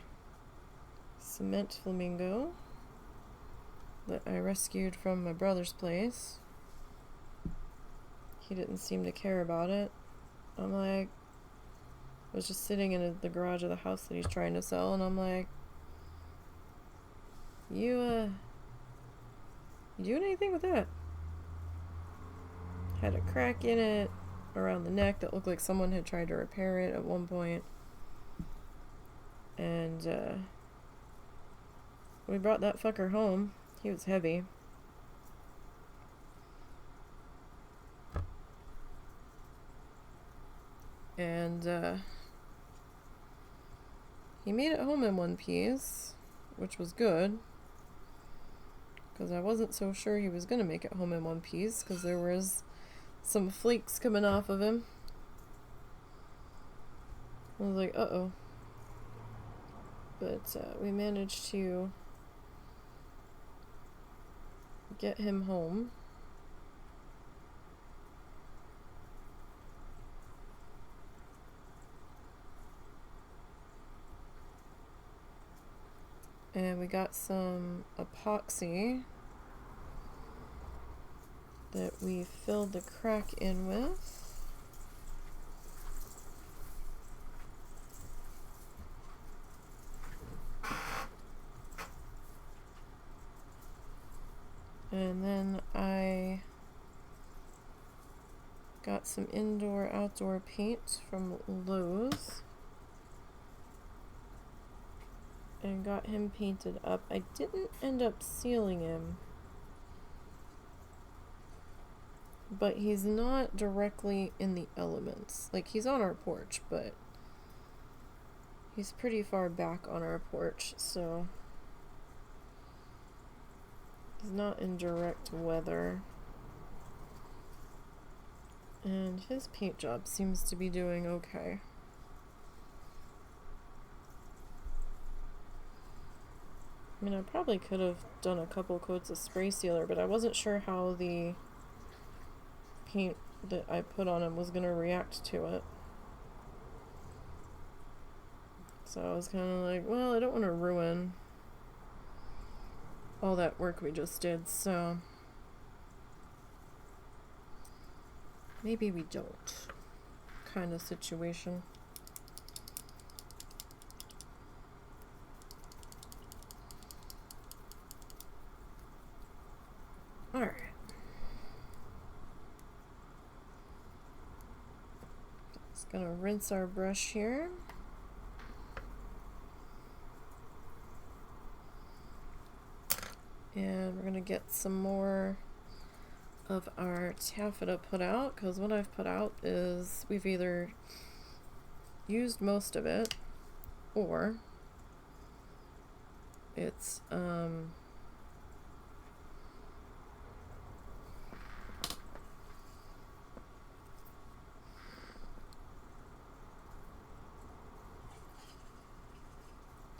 cement flamingo that I rescued from my brother's place. He didn't seem to care about it. I'm like, I was just sitting in the garage of the house that he's trying to sell, and I'm like, you doing anything with that? Had a crack in it around the neck that looked like someone had tried to repair it at one point. And we brought that fucker home. He was heavy. And he made it home in one piece, which was good. Because I wasn't so sure he was going to make it home in one piece, because there was some flakes coming off of him. I was like, uh-oh. But we managed to get him home. And we got some epoxy that we filled the crack in with. And then I got some indoor-outdoor paint from Lowe's and got him painted up. I didn't end up sealing him, but he's not directly in the elements. Like, he's on our porch, but he's pretty far back on our porch, so he's not in direct weather. And his paint job seems to be doing okay. I mean, I probably could have done a couple coats of spray sealer, but I wasn't sure how the paint that I put on him was going to react to it. So I was kind of like, well, I don't want to ruin all that work we just did, so maybe we don't, kind of situation. Alright. Just gonna rinse our brush here. And we're gonna get some more of our taffeta put out, because what I've put out is we've either used most of it or it's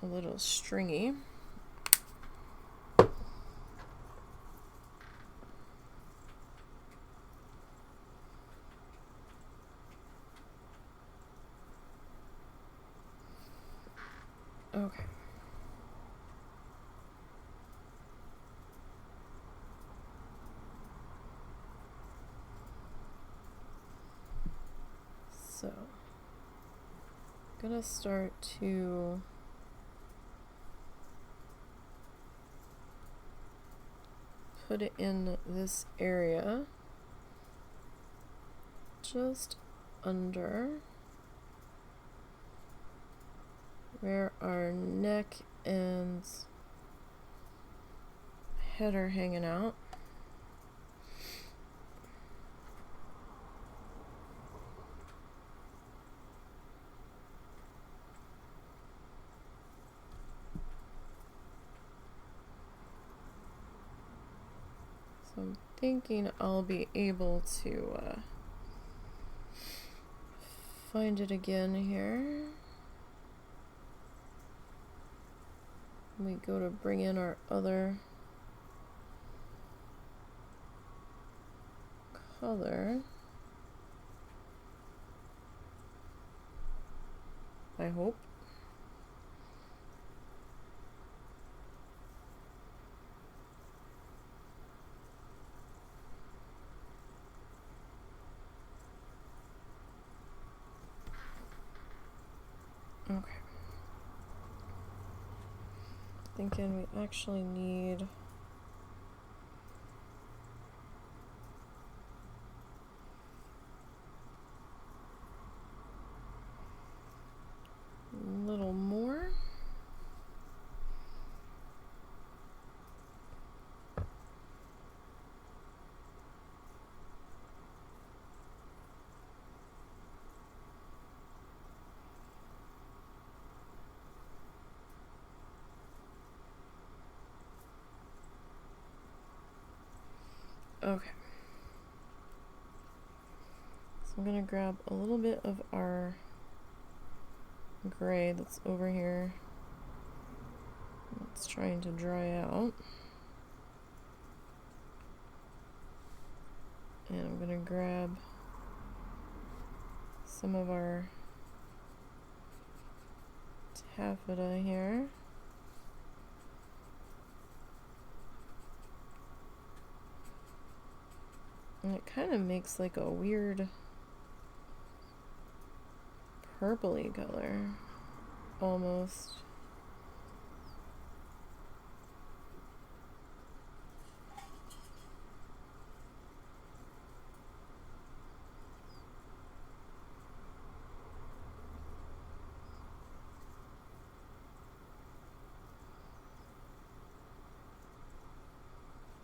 a little stringy. Okay. So, I'm gonna start to put it in this area, just under where our neck and head are hanging out. So I'm thinking I'll be able to find it again here. We go to bring in our other color. I hope. Okay. Thinking we actually need a little more. Okay. So I'm gonna grab a little bit of our gray that's over here. It's trying to dry out. And I'm gonna grab some of our taffeta here. And it kind of makes like a weird purpley color, almost.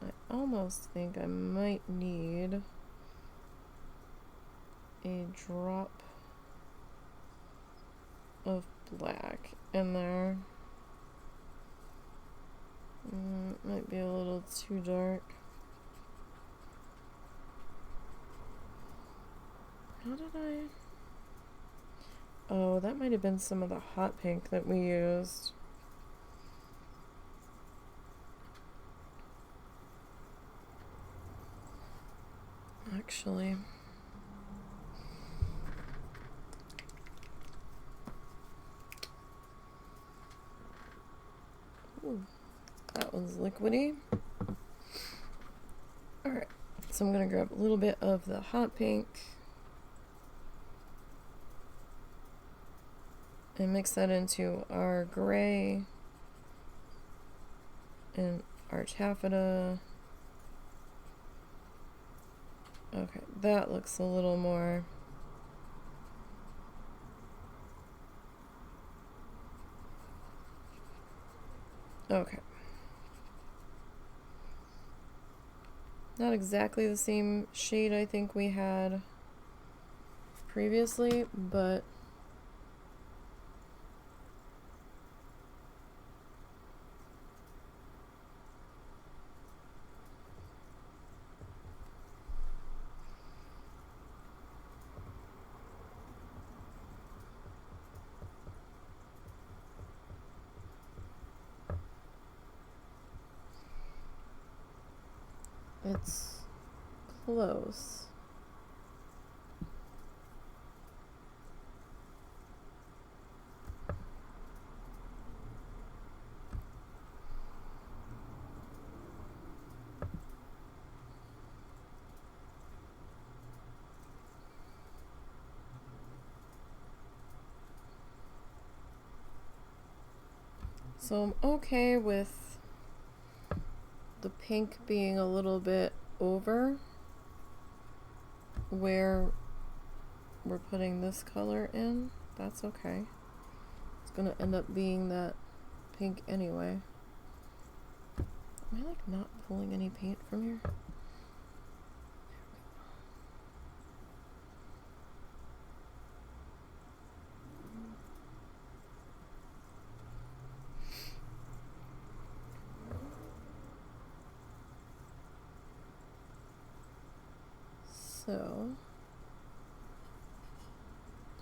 I almost think I might need a drop of black in there. Might be a little too dark. How did I? Oh, that might have been some of the hot pink that we used. Actually. Ooh, that one's liquidy. Alright, so I'm going to grab a little bit of the hot pink and mix that into our gray and our taffeta. Okay, that looks a little more. Okay. Not exactly the same shade I think we had previously, but it's close. So I'm okay with the pink being a little bit over where we're putting this color in. That's okay. It's gonna end up being that pink anyway. Am I like not pulling any paint from here? So,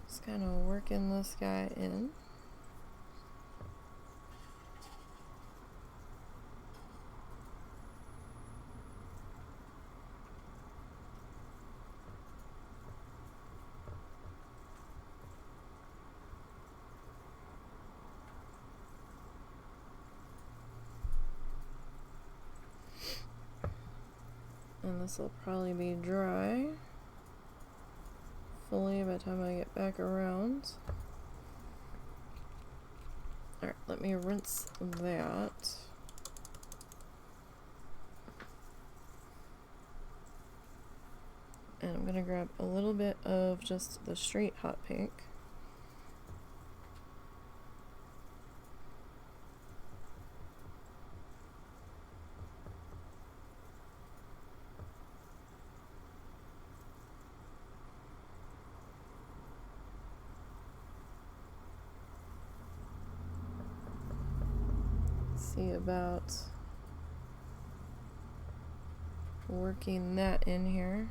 just kind of working this guy in. And this will probably be dry fully by the time I get back around. Alright, let me rinse that. And I'm gonna grab a little bit of just the straight hot pink. See about working that in here.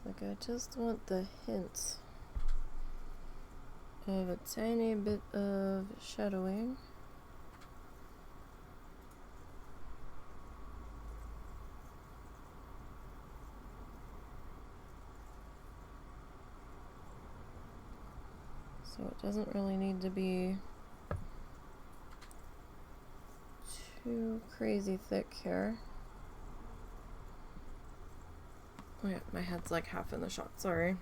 Like I just want the hint of a tiny bit of shadowing. So it doesn't really need to be too crazy thick here. Oh yeah, my head's like half in the shot, sorry.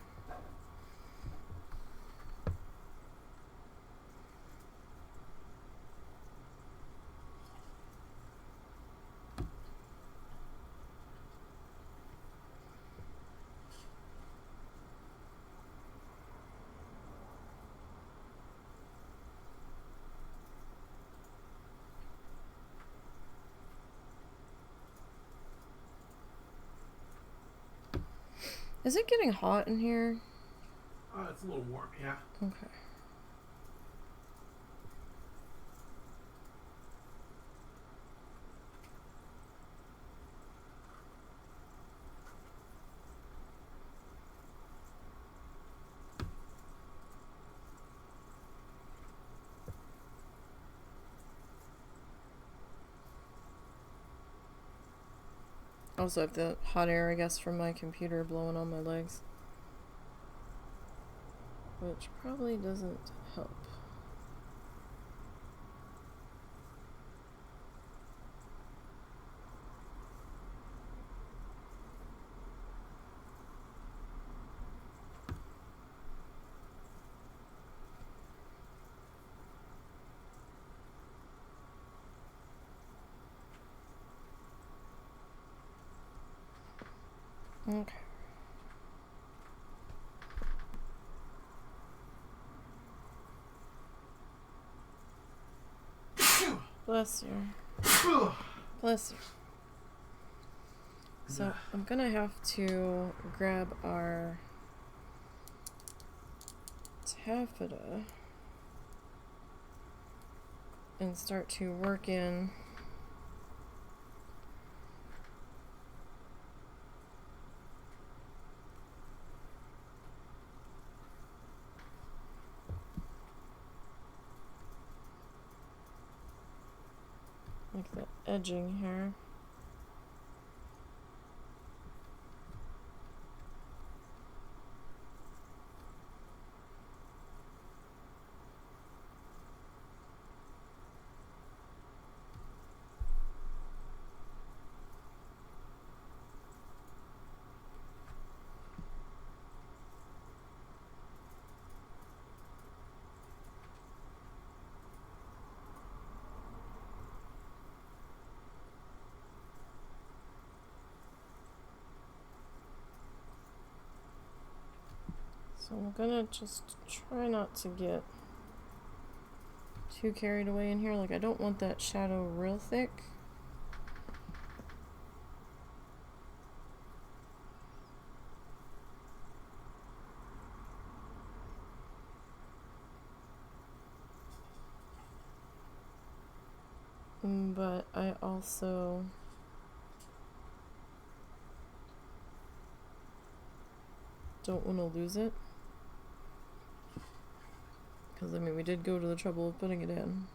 Is it getting hot in here? It's a little warm, yeah. Okay. Also have the hot air, I guess, from my computer blowing on my legs. Which probably doesn't help. Okay. Bless you. Bless you. So I'm gonna have to grab our taffeta and start to work in like the edging here. So I'm gonna just try not to get too carried away in here. Like, I don't want that shadow real thick. But I also don't want to lose it. Because, I mean, we did go to the trouble of putting it in.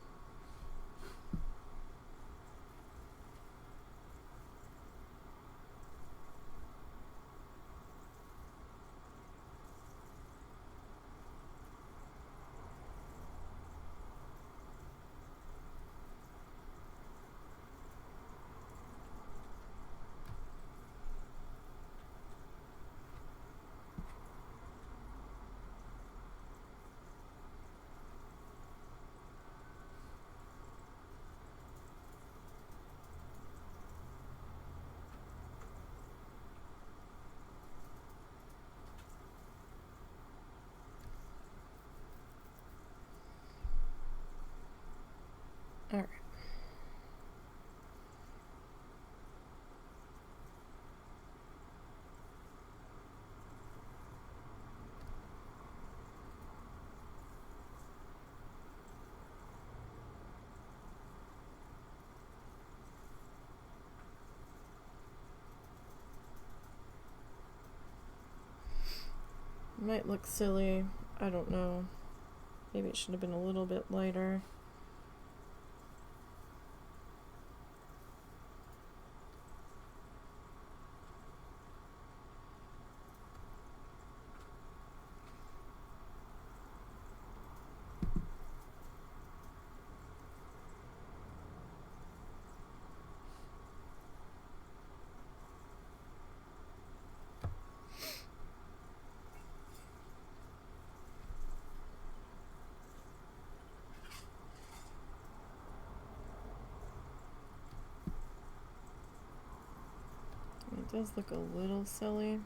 Alright. Might look silly. I don't know. Maybe it should have been a little bit lighter. It does look a little silly.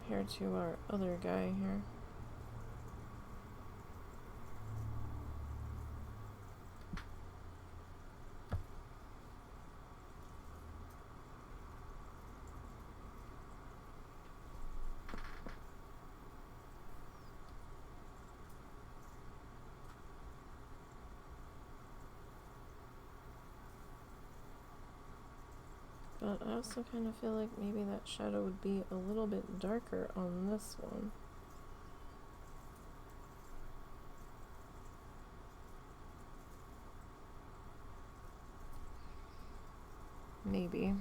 Compared to our other guy here. But I also kind of feel like maybe that shadow would be a little bit darker on this one. Maybe.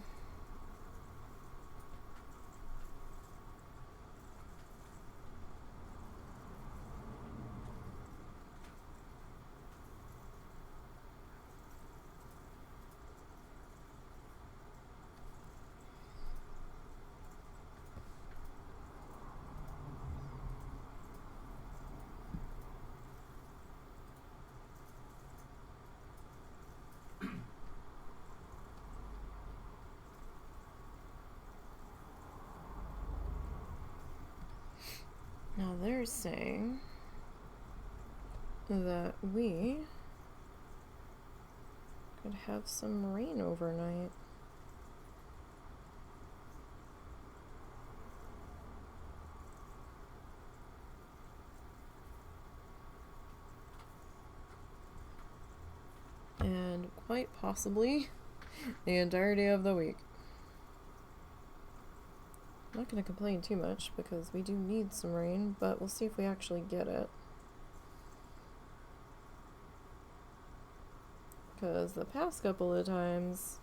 saying that we could have some rain overnight. And quite possibly the entirety of the week. I'm not going to complain too much because we do need some rain, but we'll see if we actually get it. Because the past couple of times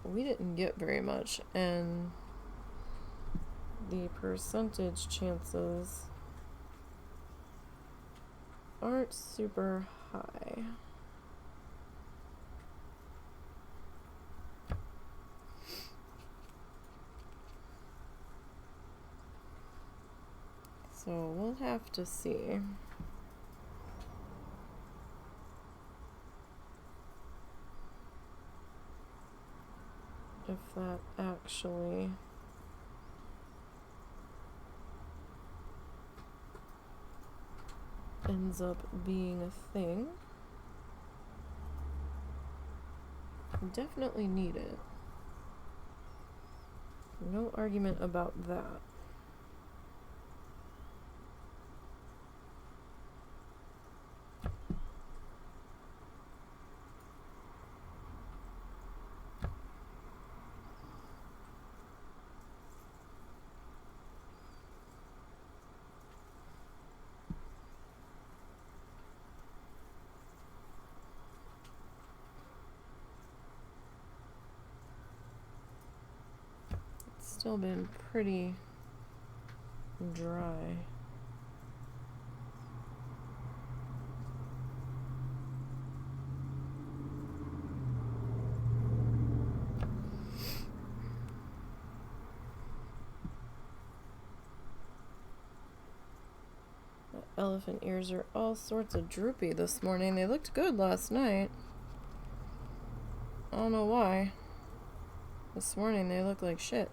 we didn't get very much, and the percentage chances aren't super high. So we'll have to see. If that actually ends up being a thing. Definitely need it. No argument about that. Still been pretty dry. The elephant ears are all sorts of droopy this morning. They looked good last night. I don't know why. This morning they look like shit.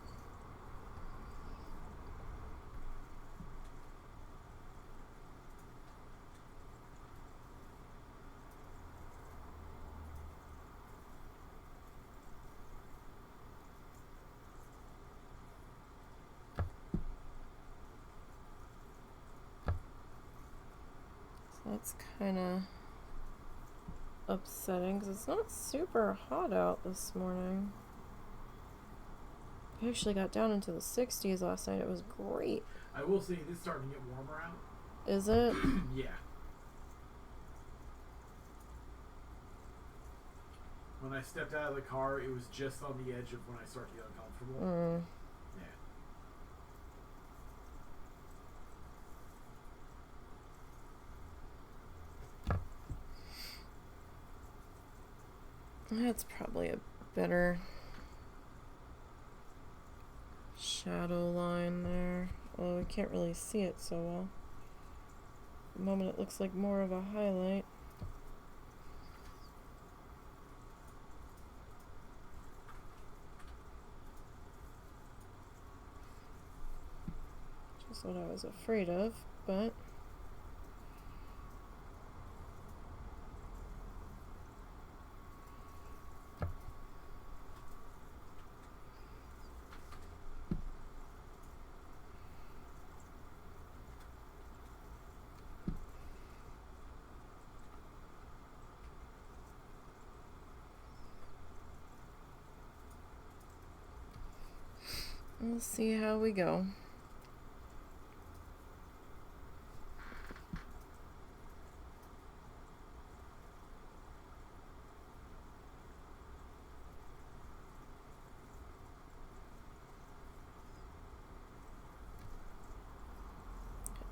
That's kind of upsetting because it's not super hot out this morning. We actually got down into the 60s last night. It was great. I will say it's starting to get warmer out. Is it? Yeah. When I stepped out of the car, it was just on the edge of when I start to get uncomfortable. That's probably a better shadow line there. Although we can't really see it so well. At the moment it looks like more of a highlight. Just what I was afraid of, but we'll see how we go.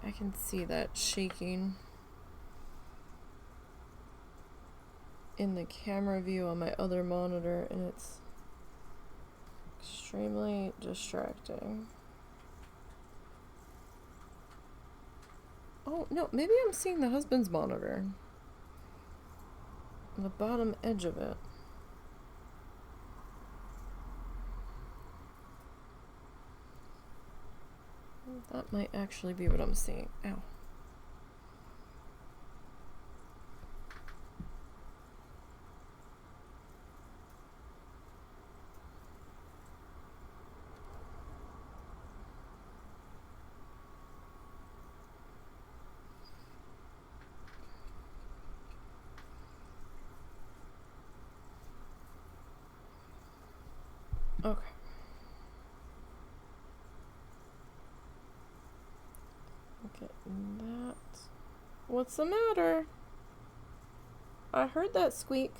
I can see that shaking in the camera view on my other monitor, and it's extremely distracting. Oh, no, maybe I'm seeing the husband's monitor. The bottom edge of it. That might actually be what I'm seeing. Ow. Okay. Look at that. What's the matter? I heard that squeak.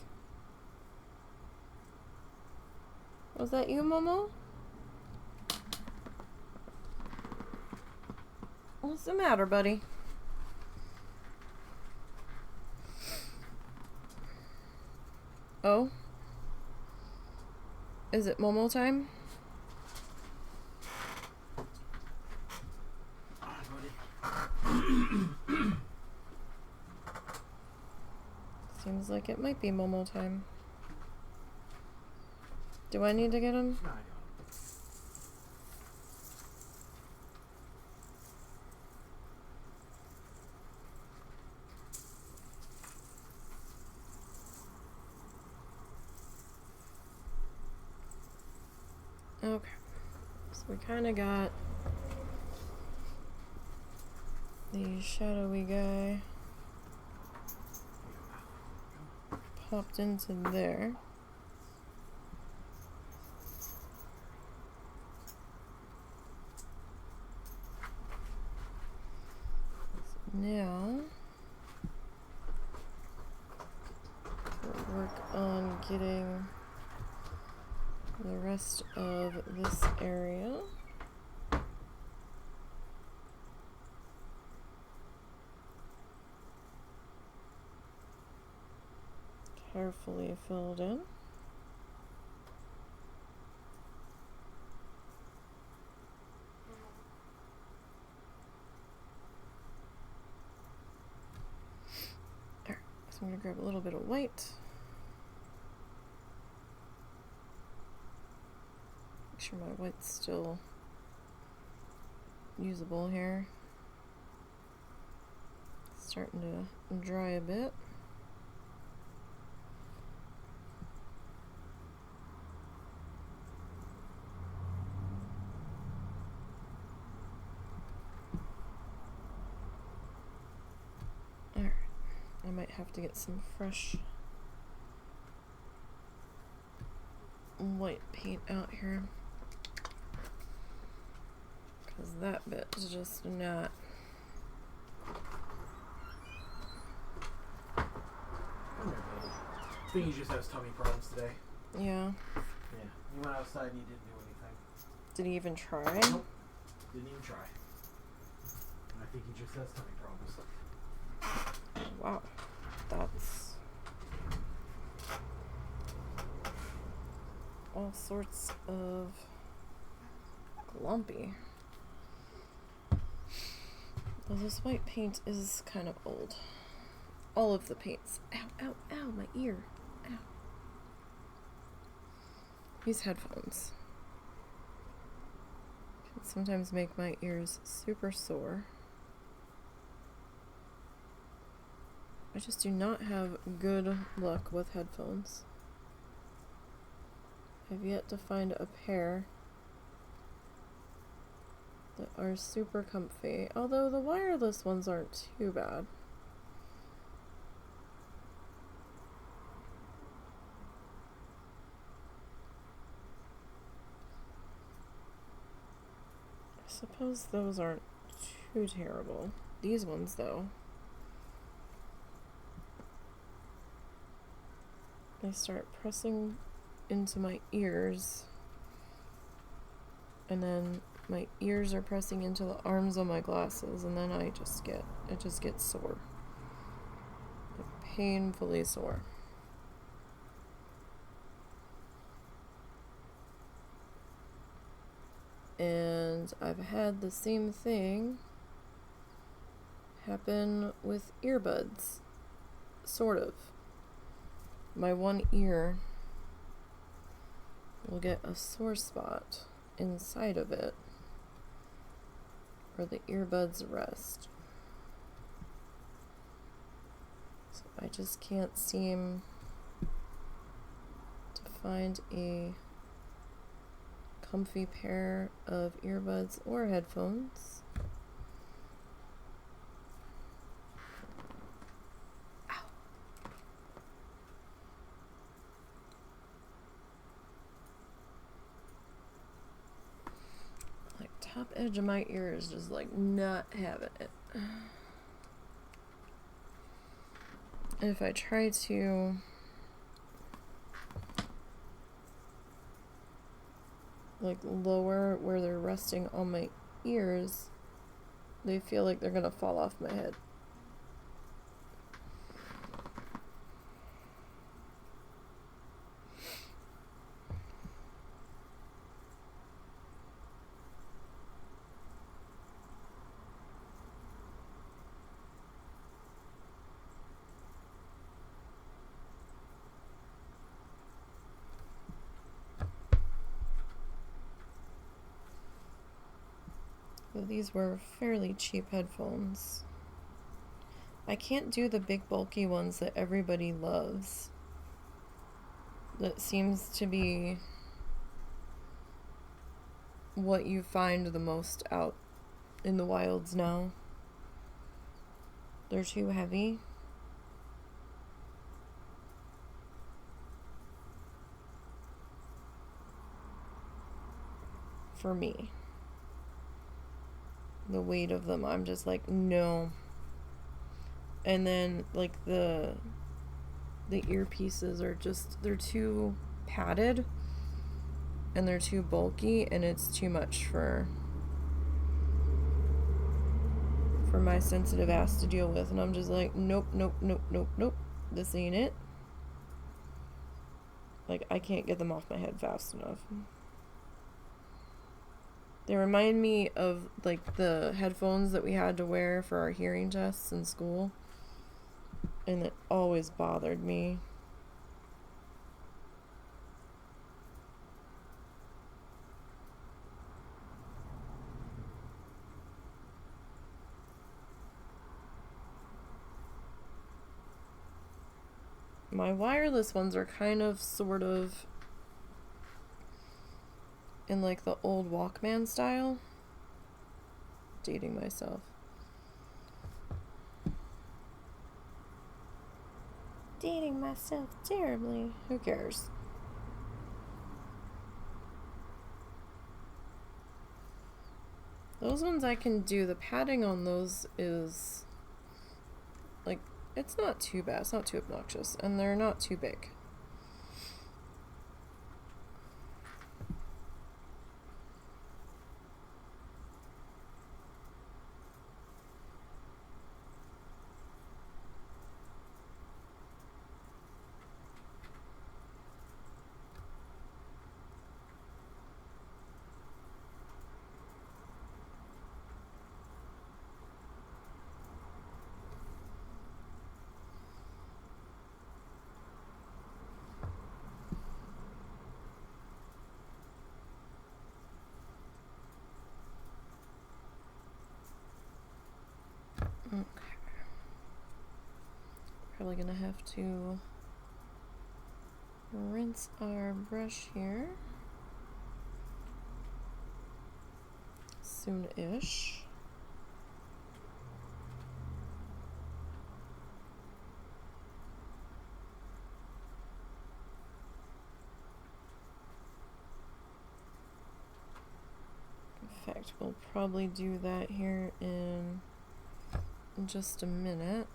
Was that you, Momo? What's the matter, buddy? Oh? Is it Momo time? Seems like it might be Momo time. Do I need to get him? No, I got Okay. So we kind of got the shadowy guy popped into there. Now, we'll work on getting the rest of this area. Carefully filled in. Alright, so I'm going to grab a little bit of white. Make sure my white's still usable here. It's starting to dry a bit. Alright, I might have to get some fresh white paint out here. Because that bit is just not. I think he just has tummy problems today. Yeah. Yeah. He went outside and he didn't do anything. Did he even try? Nope. Didn't even try. I think he just has tummy problems. Wow. That's all sorts of lumpy. Well, this white paint is kind of old. All of the paints. Ow, ow, ow, my ear. Ow. These headphones can sometimes make my ears super sore. I just do not have good luck with headphones. I've yet to find a pair that are super comfy, although the wireless ones aren't too bad. I suppose those aren't too terrible. These ones, though, they start pressing into my ears, and then my ears are pressing into the arms of my glasses, and then it just gets sore. Like, painfully sore. And I've had the same thing happen with earbuds. Sort of. My one ear will get a sore spot inside of it for the earbuds rest. So I just can't seem to find a comfy pair of earbuds or headphones. Ow. Like top edge of my ear is just like not having it. And if I try to like lower where they're resting on my ears, they feel like they're gonna fall off my head. But these were fairly cheap headphones. I can't do the big bulky ones that everybody loves. That seems to be what you find the most out in the wilds now. They're too heavy. For me. The weight of them, I'm just like, no. And then like the earpieces are just, they're too padded and they're too bulky, and it's too much for my sensitive ass to deal with. And I'm just like, nope, nope, nope, nope, nope, this ain't it. Like, I can't get them off my head fast enough. They remind me of like the headphones that we had to wear for our hearing tests in school, and it always bothered me. My wireless ones are kind of sort of in like the old Walkman style. Dating myself. Dating myself terribly. Who cares? Those ones I can do. The padding on those is like, it's not too bad. It's not too obnoxious. And they're not too big. Okay. Probably gonna have to rinse our brush here soon-ish. In fact, we'll probably do that here in just a minute.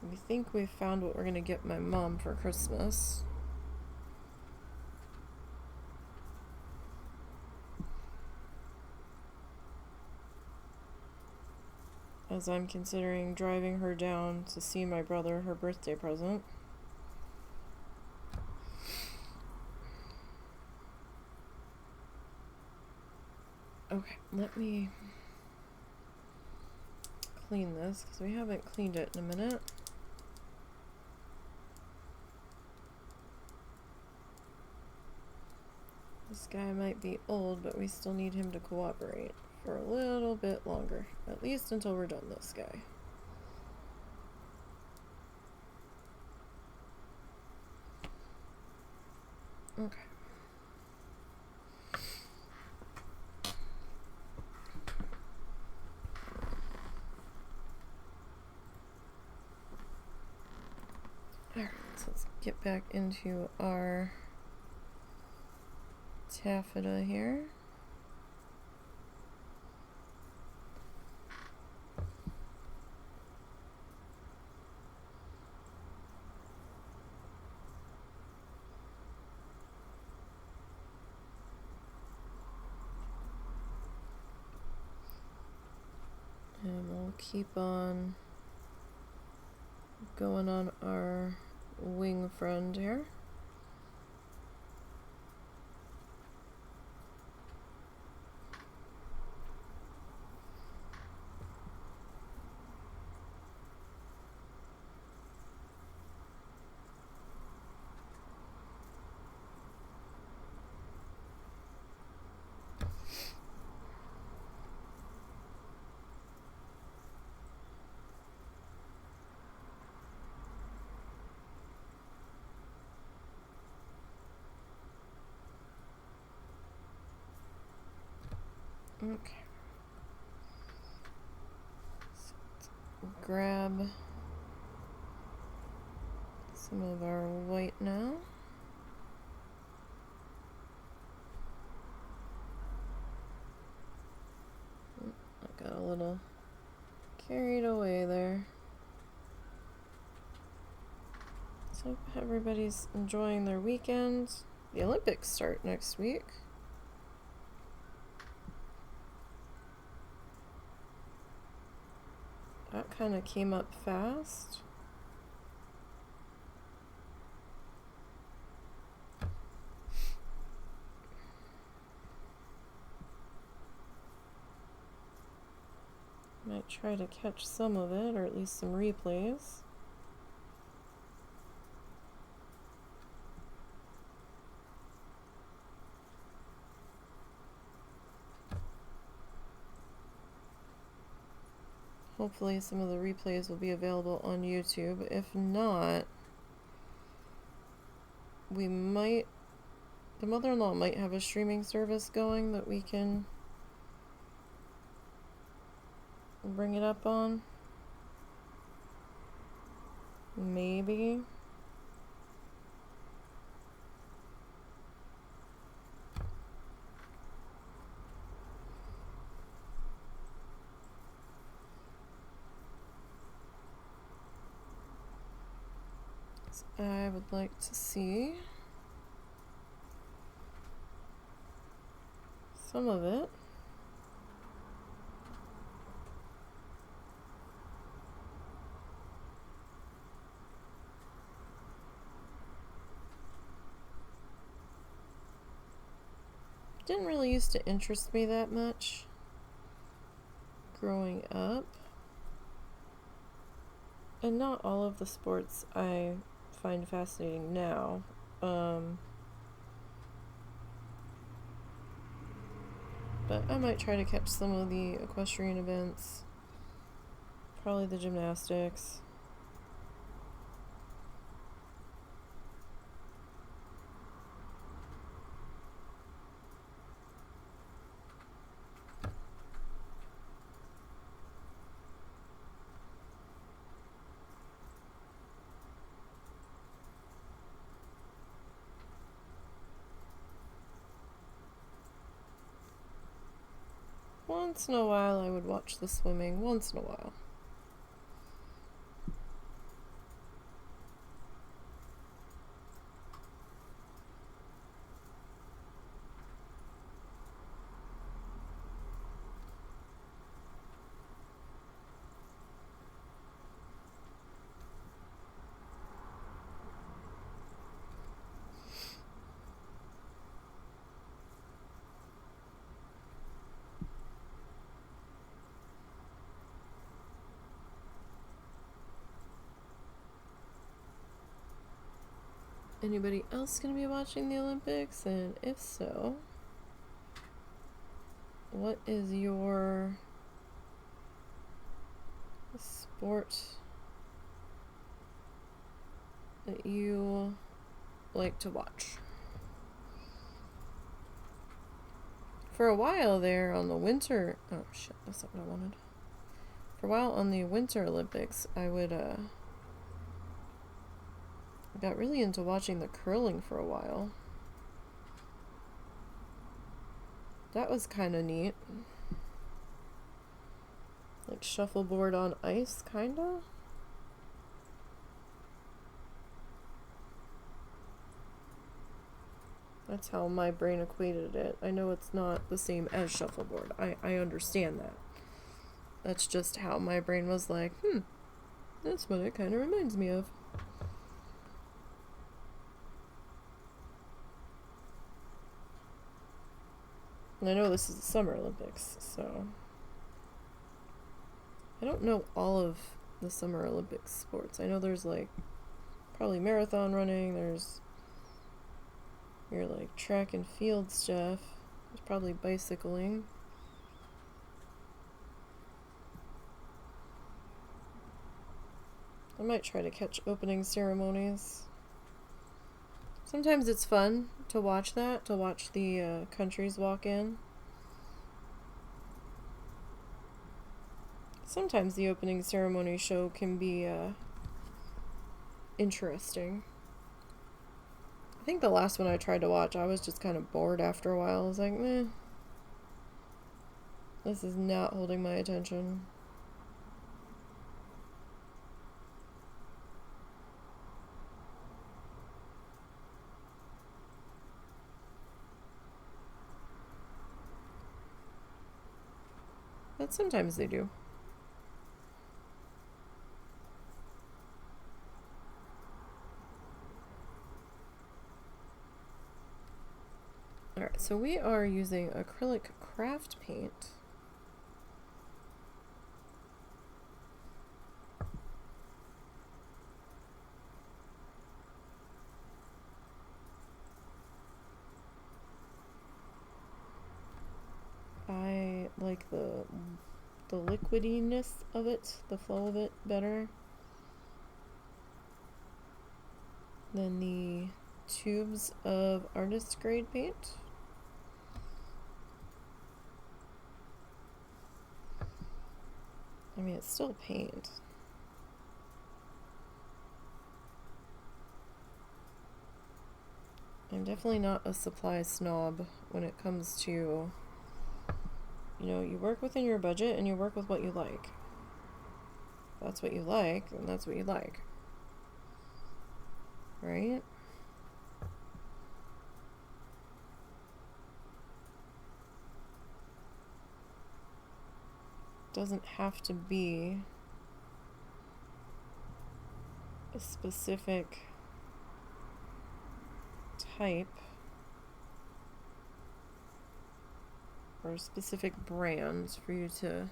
We think we found what we're gonna get my mom for Christmas. As I'm considering driving her down to see my brother, her birthday present. Okay, let me clean this because we haven't cleaned it in a minute. This guy might be old, but we still need him to cooperate for a little bit longer. At least until we're done this guy. Okay. Alright, so let's get back into our taffeta here. And we'll keep on going on our wing friend here. Okay. So let's grab some of our white now. I got a little carried away there. So everybody's enjoying their weekend. The Olympics start next week. That kind of came up fast. Might try to catch some of it, or at least some replays. Hopefully some of the replays will be available on YouTube. If not, we might... The mother-in-law might have a streaming service going that we can bring it up on. Maybe. I would like to see some of it. Didn't really used to interest me that much growing up. And not all of the sports I find fascinating now. But I might try to catch some of the equestrian events. Probably the gymnastics. Once in a while I would watch the swimming, once in a while. Anybody else going to be watching the Olympics? And if so, what is your sport that you like to watch? For a while there on the winter... Oh, shit, that's not what I wanted. For a while on the Winter Olympics, I would, got really into watching the curling for a while. That was kind of neat. Like shuffleboard on ice, kinda? That's how my brain equated it. I know it's not the same as shuffleboard. I understand that. That's just how my brain was like, that's what it kind of reminds me of. And I know this is the Summer Olympics, so... I don't know all of the Summer Olympics sports. I know there's, like, probably marathon running, there's your, like, track and field stuff. There's probably bicycling. I might try to catch opening ceremonies. Sometimes it's fun to watch that, to watch the countries walk in. Sometimes the opening ceremony show can be interesting. I think the last one I tried to watch, I was just kind of bored after a while. I was like, meh. This is not holding my attention. But sometimes they do. Alright, so we are using acrylic craft paint. I like the liquidiness of it, the flow of it better than the tubes of artist grade paint. I mean, it's still paint. I'm definitely not a supply snob when it comes to, you know, you work within your budget and you work with what you like. If that's what you like, then that's what you like. Right? Doesn't have to be a specific type or a specific brand for you to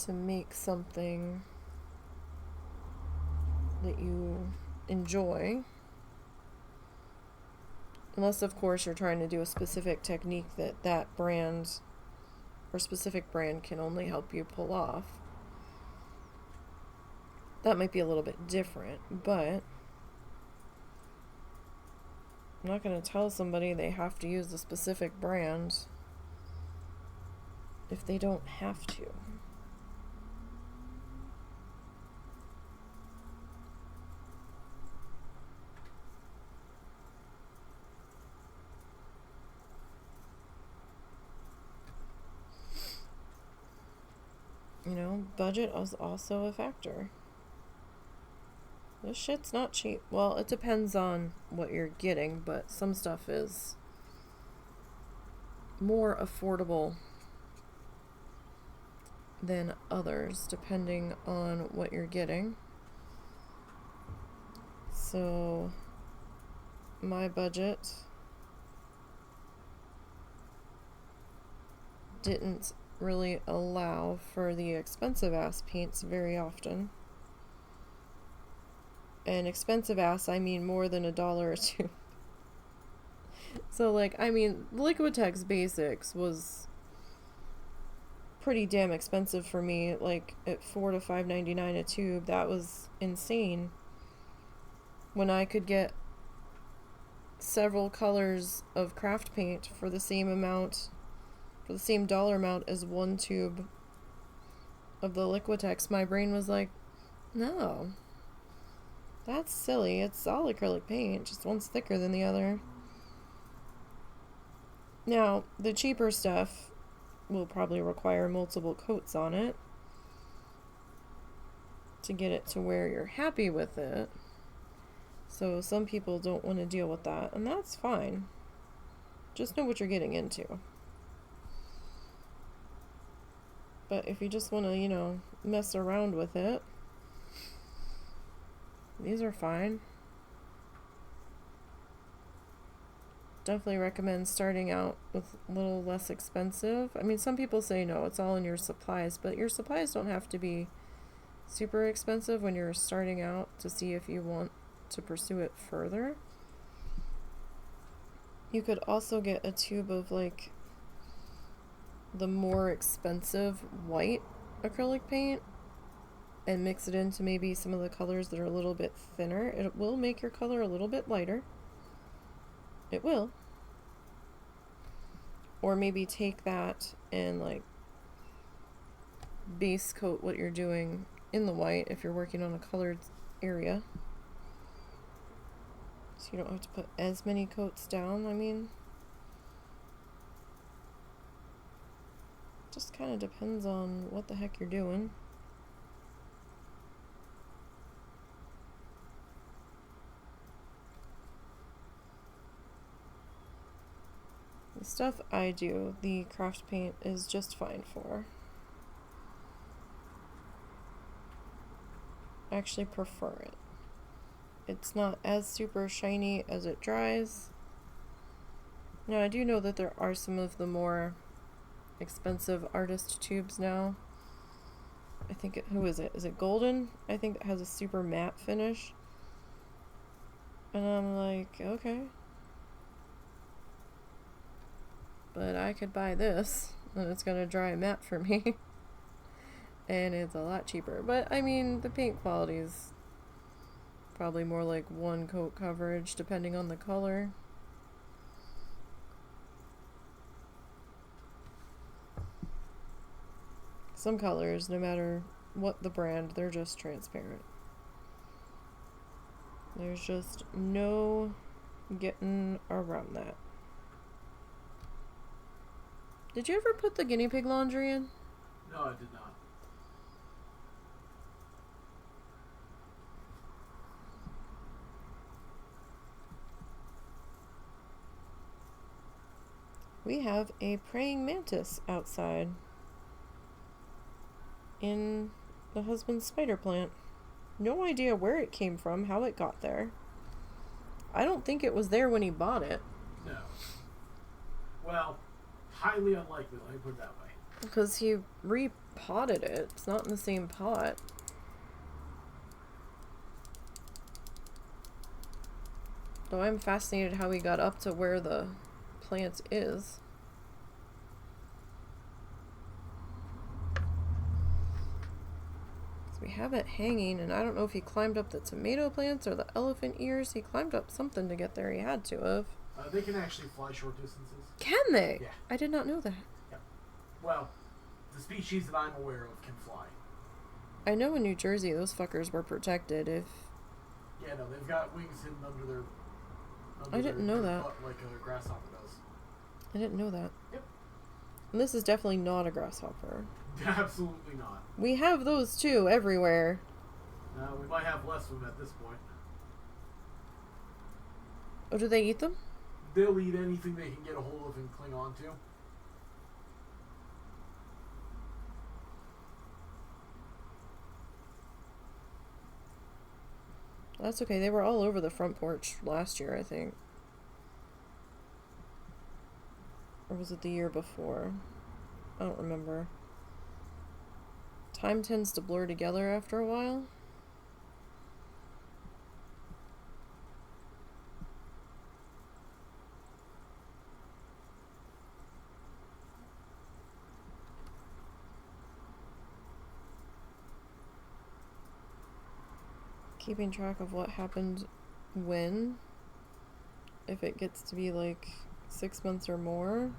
make something that you enjoy. Unless, of course, you're trying to do a specific technique that brand or specific brand can only help you pull off. That might be a little bit different, but I'm not going to tell somebody they have to use a specific brand if they don't have to. You know, budget is also a factor. This shit's not cheap. Well, it depends on what you're getting, but some stuff is more affordable than others, depending on what you're getting. So, my budget didn't really allow for the expensive ass paints very often. And expensive ass, I mean more than $1 or two. So, like, I mean, Liquitex Basics was pretty damn expensive for me. Like, at $4 to $5.99 a tube, that was insane. When I could get several colors of craft paint for the same amount, for the same dollar amount as one tube of the Liquitex, my brain was like, no, that's silly. It's all acrylic paint, just one's thicker than the other. Now, the cheaper stuff will probably require multiple coats on it to get it to where you're happy with it. So some people don't want to deal with that, and that's fine. Just know what you're getting into. But if you just want to, you know, mess around with it, these are fine. Definitely recommend starting out with a little less expensive. I mean, some people say no, it's all in your supplies, but your supplies don't have to be super expensive when you're starting out to see if you want to pursue it further. You could also get a tube of like the more expensive white acrylic paint and mix it into maybe some of the colors that are a little bit thinner. It will make your color a little bit lighter. It will. Or maybe take that and like base coat what you're doing in the white if you're working on a colored area. So you don't have to put as many coats down. I mean, just kind of depends on what the heck you're doing. The stuff I do, the craft paint is just fine for. I actually prefer it. It's not as super shiny as it dries. Now, I do know that there are some of the more expensive artist tubes now. I think who is it? Is it Golden? I think it has a super matte finish. And I'm like, okay. But I could buy this, and it's gonna dry matte for me. And it's a lot cheaper. But, I mean, the paint quality is probably more like one coat coverage, depending on the color. Some colors, no matter what the brand, they're just transparent. There's just no getting around that. Did you ever put the guinea pig laundry in? No, I did not. We have a praying mantis outside in the husband's spider plant. No idea where it came from, how it got there. I don't think it was there when he bought it. No. Well, highly unlikely, let me put it that way. Because he repotted it. It's not in the same pot. Though I'm fascinated how he got up to where the plant is. So we have it hanging, and I don't know if he climbed up the tomato plants or the elephant ears. He climbed up something to get there. He had to have. They can actually fly short distances. Can they? Yeah. I did not know that. Yeah. Well, the species that I'm aware of can fly. I know in New Jersey those fuckers were protected if... Yeah, no, they've got wings hidden under their... I didn't know that. Butt like a grasshopper does. I didn't know that. Yep. And this is definitely not a grasshopper. Absolutely not. We have those too, everywhere. We might have less of them at this point. Oh, do they eat them? They'll eat anything they can get a hold of and cling on to. That's okay. They were all over the front porch last year, I think. Or was it the year before? I don't remember. Time tends to blur together after a while. keeping track of what happened when, if it gets to be like 6 months or more,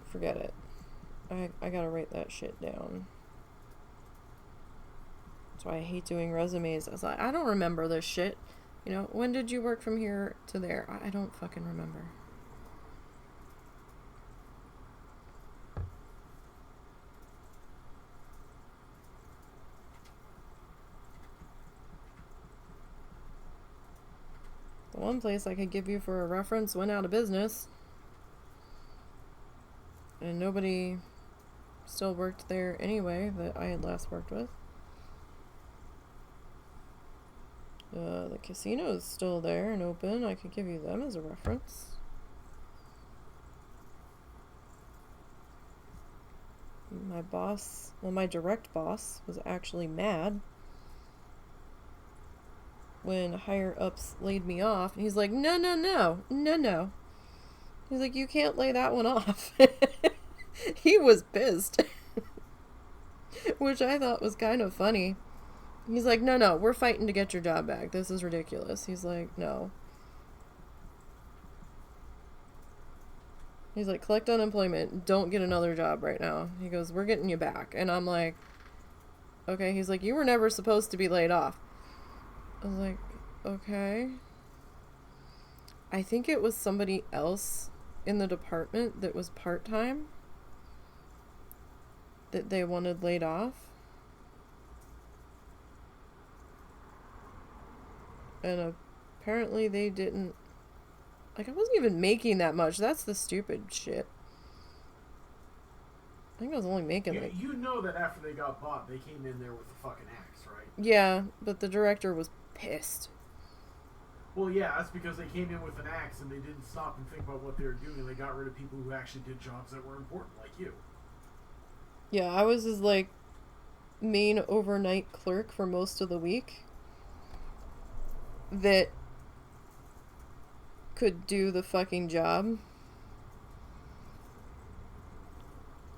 forget it. I gotta write that shit down. That's why I hate doing resumes. I was like, I don't remember this shit. You know, when did you work from here to there? I don't fucking remember. The one place I could give you for a reference went out of business. And nobody still worked there anyway that I had last worked with. The casino is still there and open. I could give you them as a reference. My boss, well, my direct boss was actually mad when higher ups laid me off. And he's like, no. He's like, you can't lay that one off. He was pissed. Which I thought was kind of funny. He's like, no, we're fighting to get your job back. This is ridiculous. He's like, no. He's like, collect unemployment. Don't get another job right now. He goes, we're getting you back. And I'm like, okay. He's like, you were never supposed to be laid off. I was like, okay. I think it was somebody else in the department that was part-time that they wanted laid off. And apparently they didn't. Like, I wasn't even making that much. That's the stupid shit. I think I was only making like... You know that after they got bought, they came in there with the fucking axe, right? Yeah, but the director was pissed. Well, yeah, that's because they came in with an axe and they didn't stop and think about what they were doing, and they got rid of people who actually did jobs that were important, like you. Yeah, I was his, like, main overnight clerk for most of the week that could do the fucking job,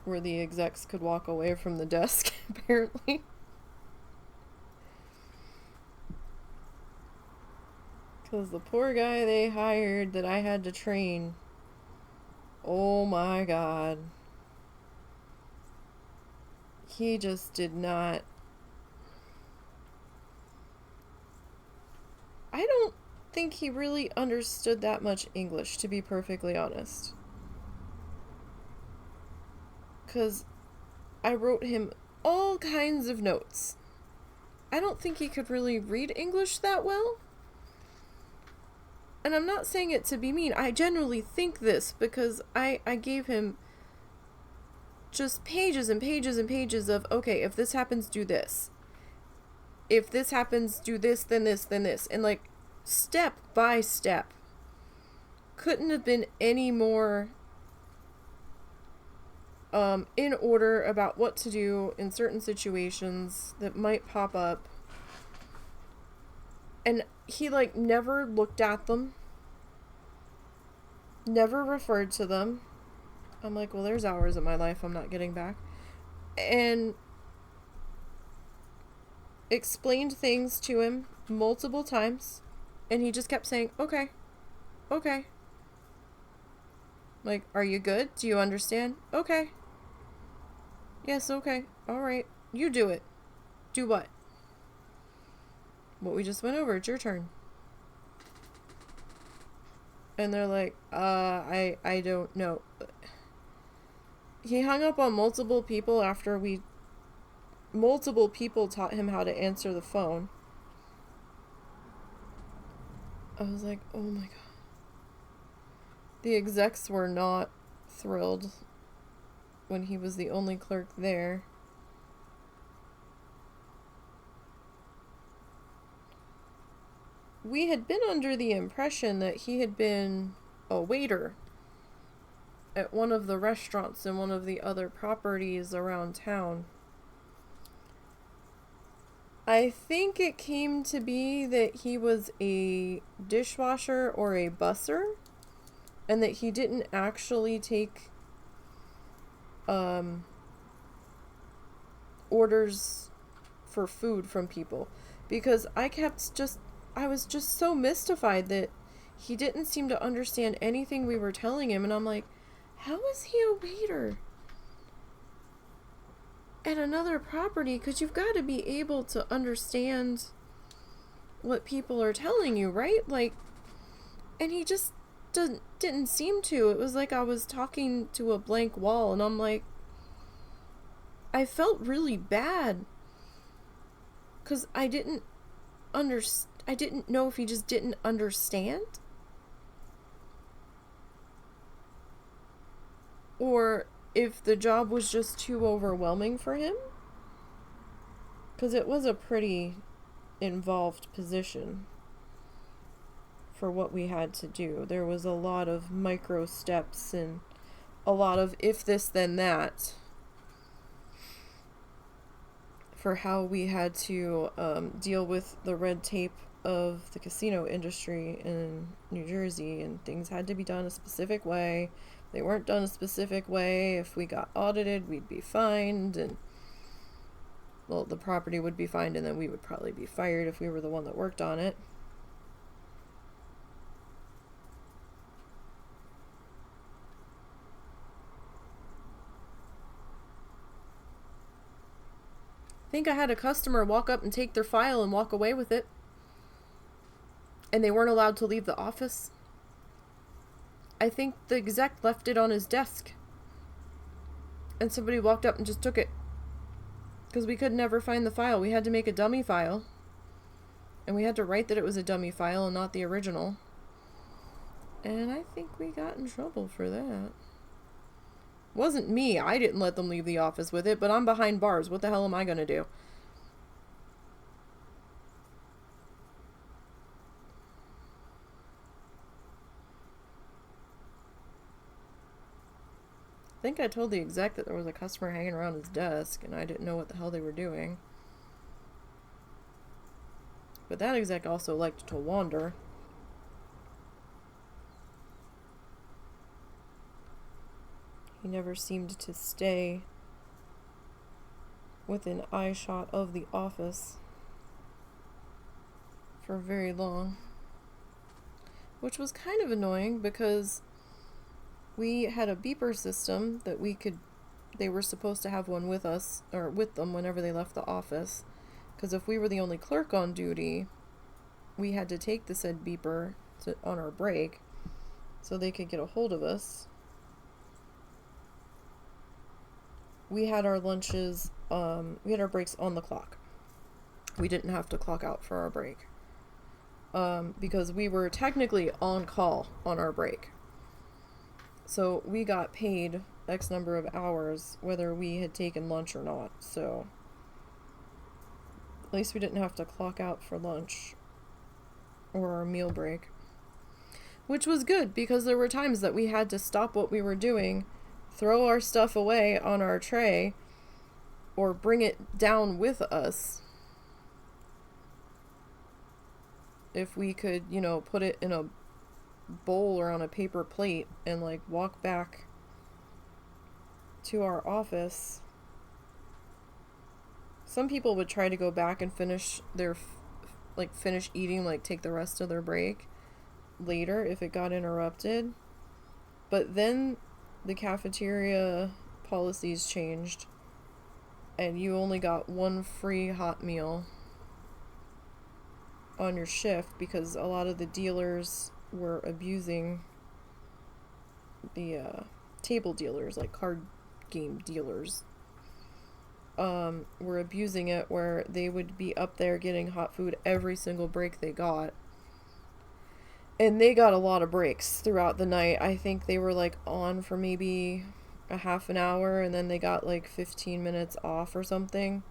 where the execs could walk away from the desk, apparently. Because the poor guy they hired that I had to train, oh my god. He just did not... I don't think he really understood that much English, to be perfectly honest. Because I wrote him all kinds of notes. I don't think he could really read English that well. And I'm not saying it to be mean. I genuinely think this because I gave him just pages and pages and pages of, okay, if this happens, do this. If this happens, do this, then this, then this. And like, step by step. Couldn't have been any more in order about what to do in certain situations that might pop up. And he like never looked at them. Never referred to them. I'm like, well, there's hours of my life I'm not getting back. And explained things to him multiple times. And he just kept saying, okay. Like, are you good? Do you understand? Okay. Yes, okay. All right. You do it. Do what? What we just went over. It's your turn. And they're like, I don't know. He hung up on multiple people after multiple people taught him how to answer the phone. I was like, oh my god. The execs were not thrilled when he was the only clerk there. We had been under the impression that he had been a waiter at one of the restaurants in one of the other properties around town. I think it came to be that he was a dishwasher or a busser, and that he didn't actually take orders for food from people. because I was just so mystified that he didn't seem to understand anything we were telling him, and I'm like, how is he a waiter at another property? Because you've got to be able to understand what people are telling you, right? Like, and he just didn't seem to. It was like I was talking to a blank wall, and I'm like, I felt really bad because I didn't know if he just didn't understand, or if the job was just too overwhelming for him, because it was a pretty involved position for what we had to do. There was a lot of micro steps and a lot of if this then that for how we had to deal with the red tape of the casino industry in New Jersey, and things had to be done a specific way. If they weren't done a specific way, if we got audited, we'd be fined, and well, the property would be fined, and then we would probably be fired if we were the one that worked on it. I think I had a customer walk up and take their file and walk away with it, and they weren't allowed to leave the office. I think the exec left it on his desk, and somebody walked up and just took it, because we could never find the file. We had to make a dummy file, and we had to write that it was a dummy file and not the original, and I think we got in trouble for that. Wasn't me. I didn't let them leave the office with it, but I'm behind bars. What the hell am I gonna do? I think I told the exec that there was a customer hanging around his desk, and I didn't know what the hell they were doing. But that exec also liked to wander. He never seemed to stay within eyeshot of the office for very long, which was kind of annoying because we had a beeper system that they were supposed to have one with us, or with them whenever they left the office, because if we were the only clerk on duty, we had to take the said beeper on our break so they could get a hold of us. We had our lunches, we had our breaks on the clock. We didn't have to clock out for our break. Because we were technically on call on our break. So we got paid X number of hours whether we had taken lunch or not. So at least we didn't have to clock out for lunch or our meal break. Which was good, because there were times that we had to stop what we were doing, throw our stuff away on our tray, or bring it down with us. If we could, put it in a bowl or on a paper plate and walk back to our office. Some people would try to go back and finish finish eating, take the rest of their break later if it got interrupted. But then the cafeteria policies changed, and you only got one free hot meal on your shift, because a lot of the dealers were abusing the table dealers, like card game dealers, were abusing it, where they would be up there getting hot food every single break they got. And they got a lot of breaks throughout the night. I think they were on for maybe a half an hour, and then they got 15 minutes off or something.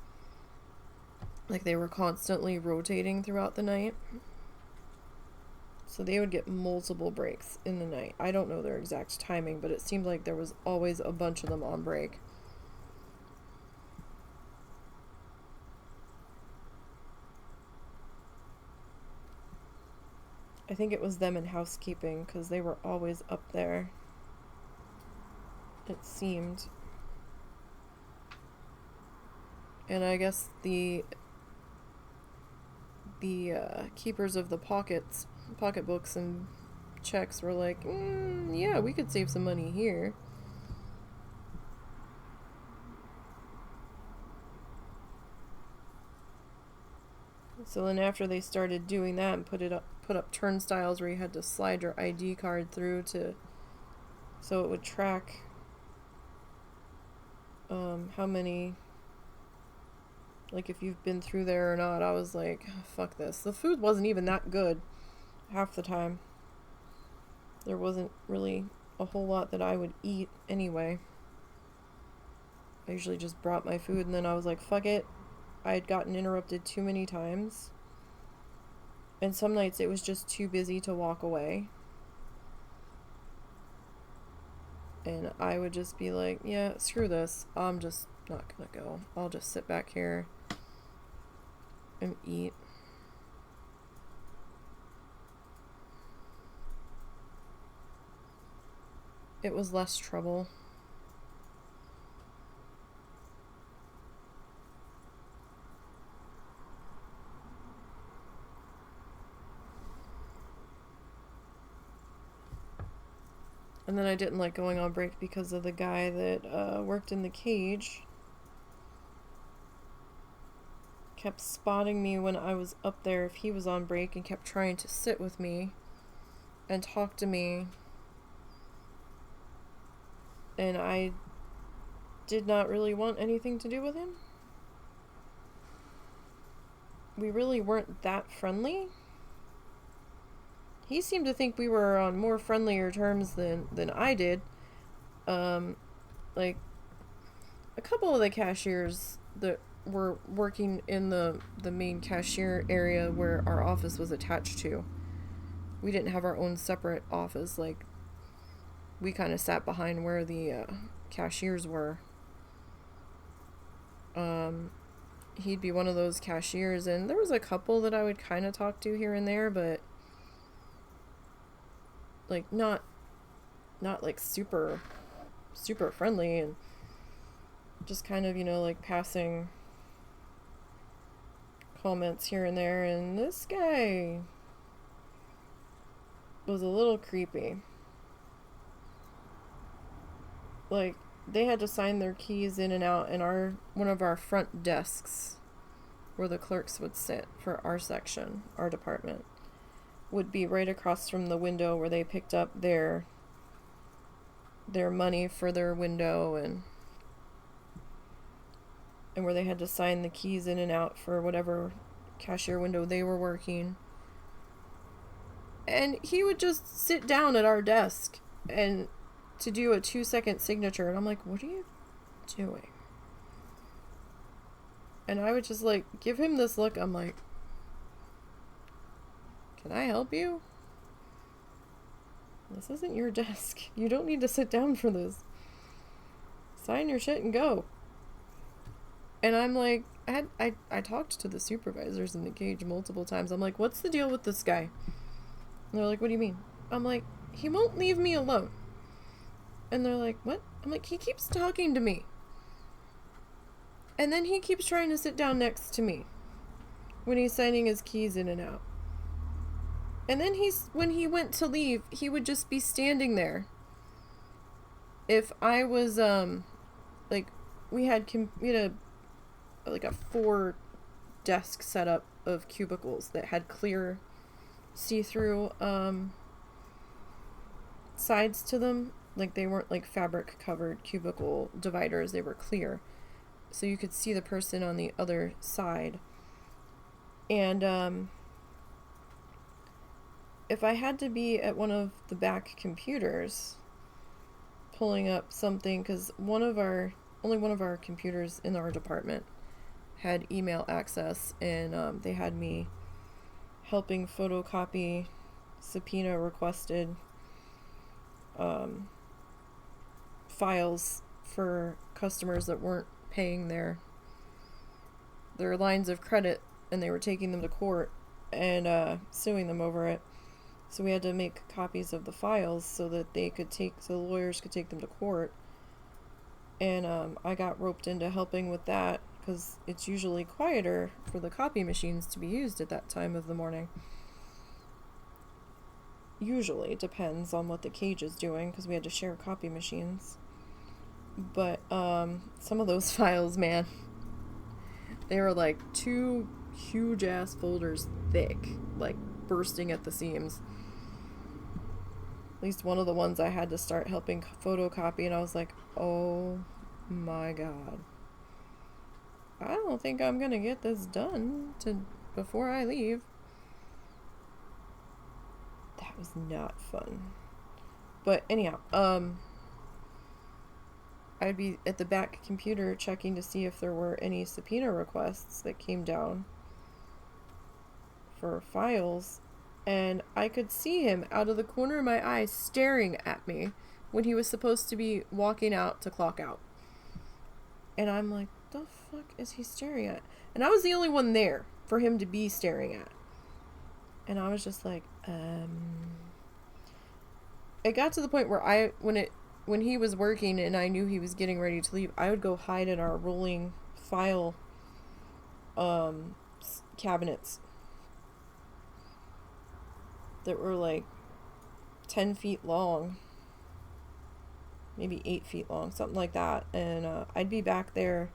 They were constantly rotating throughout the night. So they would get multiple breaks in the night. I don't know their exact timing, but it seemed like there was always a bunch of them on break. I think it was them in housekeeping, because they were always up there, it seemed. And I guess the the keepers of the pocketbooks and checks were like, yeah, we could save some money here. So then after they started doing that and put up turnstiles where you had to slide your ID card through so it would track how many, like, if you've been through there or not, I was like, oh, fuck this. The food wasn't even that good half the time. There wasn't really a whole lot that I would eat anyway. I usually just brought my food, and then I was like, fuck it. I had gotten interrupted too many times. And some nights it was just too busy to walk away. And I would just be like, yeah, screw this. I'm just not gonna go. I'll just sit back here and eat. It was less trouble. And then I didn't like going on break because of the guy that worked in the cage. Kept spotting me when I was up there if he was on break and kept trying to sit with me and talk to me. And I did not really want anything to do with him. We really weren't that friendly. He seemed to think we were on more friendlier terms than I did. Like, a couple of the cashiers that were working in the main cashier area where our office was attached to. We didn't have our own separate office. Like, we kind of sat behind where the cashiers were. He'd be one of those cashiers, and there was a couple that I would kind of talk to here and there, but like not like super friendly, and just kind of, you know, like passing comments here and there. And this guy was a little creepy. Like, they had to sign their keys in and out, and one of our front desks where the clerks would sit for our section, our department, would be right across from the window where they picked up their money for their window, and where they had to sign the keys in and out for whatever cashier window they were working. And he would just sit down at our desk and to do a 2-second signature, and I'm like, what are you doing? And I would just like give him this look. I'm like, can I help you? This isn't your desk. You don't need to sit down for this. Sign your shit and go. And I'm like, I talked to the supervisors in the cage multiple times. I'm like, what's the deal with this guy? And they're like, what do you mean? I'm like, he won't leave me alone. And they're like, what? I'm like, he keeps talking to me. And then he keeps trying to sit down next to me when he's signing his keys in and out. And then when he went to leave, he would just be standing there. If I was, like, we had like a 4 desk setup of cubicles that had clear see-through, sides to them. Like, they weren't like fabric covered cubicle dividers. They were clear. So you could see the person on the other side. And, if I had to be at one of the back computers pulling up something, because only one of our computers in our department had email access, and they had me helping photocopy subpoena requested files for customers that weren't paying their lines of credit, and they were taking them to court and suing them over it. So we had to make copies of the files so that the lawyers could take them to court. And I got roped into helping with that because it's usually quieter for the copy machines to be used at that time of the morning. Usually, it depends on what the cage is doing, because we had to share copy machines. But some of those files, man, they were like 2 huge ass folders thick, like bursting at the seams. At least one of the ones I had to start helping photocopy, and I was like, oh my god, I don't think I'm gonna get this done before I leave. That was not fun. But anyhow, I'd be at the back computer checking to see if there were any subpoena requests that came down for files, and I could see him out of the corner of my eye staring at me when he was supposed to be walking out to clock out. And I'm like, the fuck is he staring at? And I was the only one there for him to be staring at. And I was just like, It got to the point where when he was working and I knew he was getting ready to leave, I would go hide in our rolling file cabinets that were like 10 feet long, maybe 8 feet long, something like that. And I'd be back there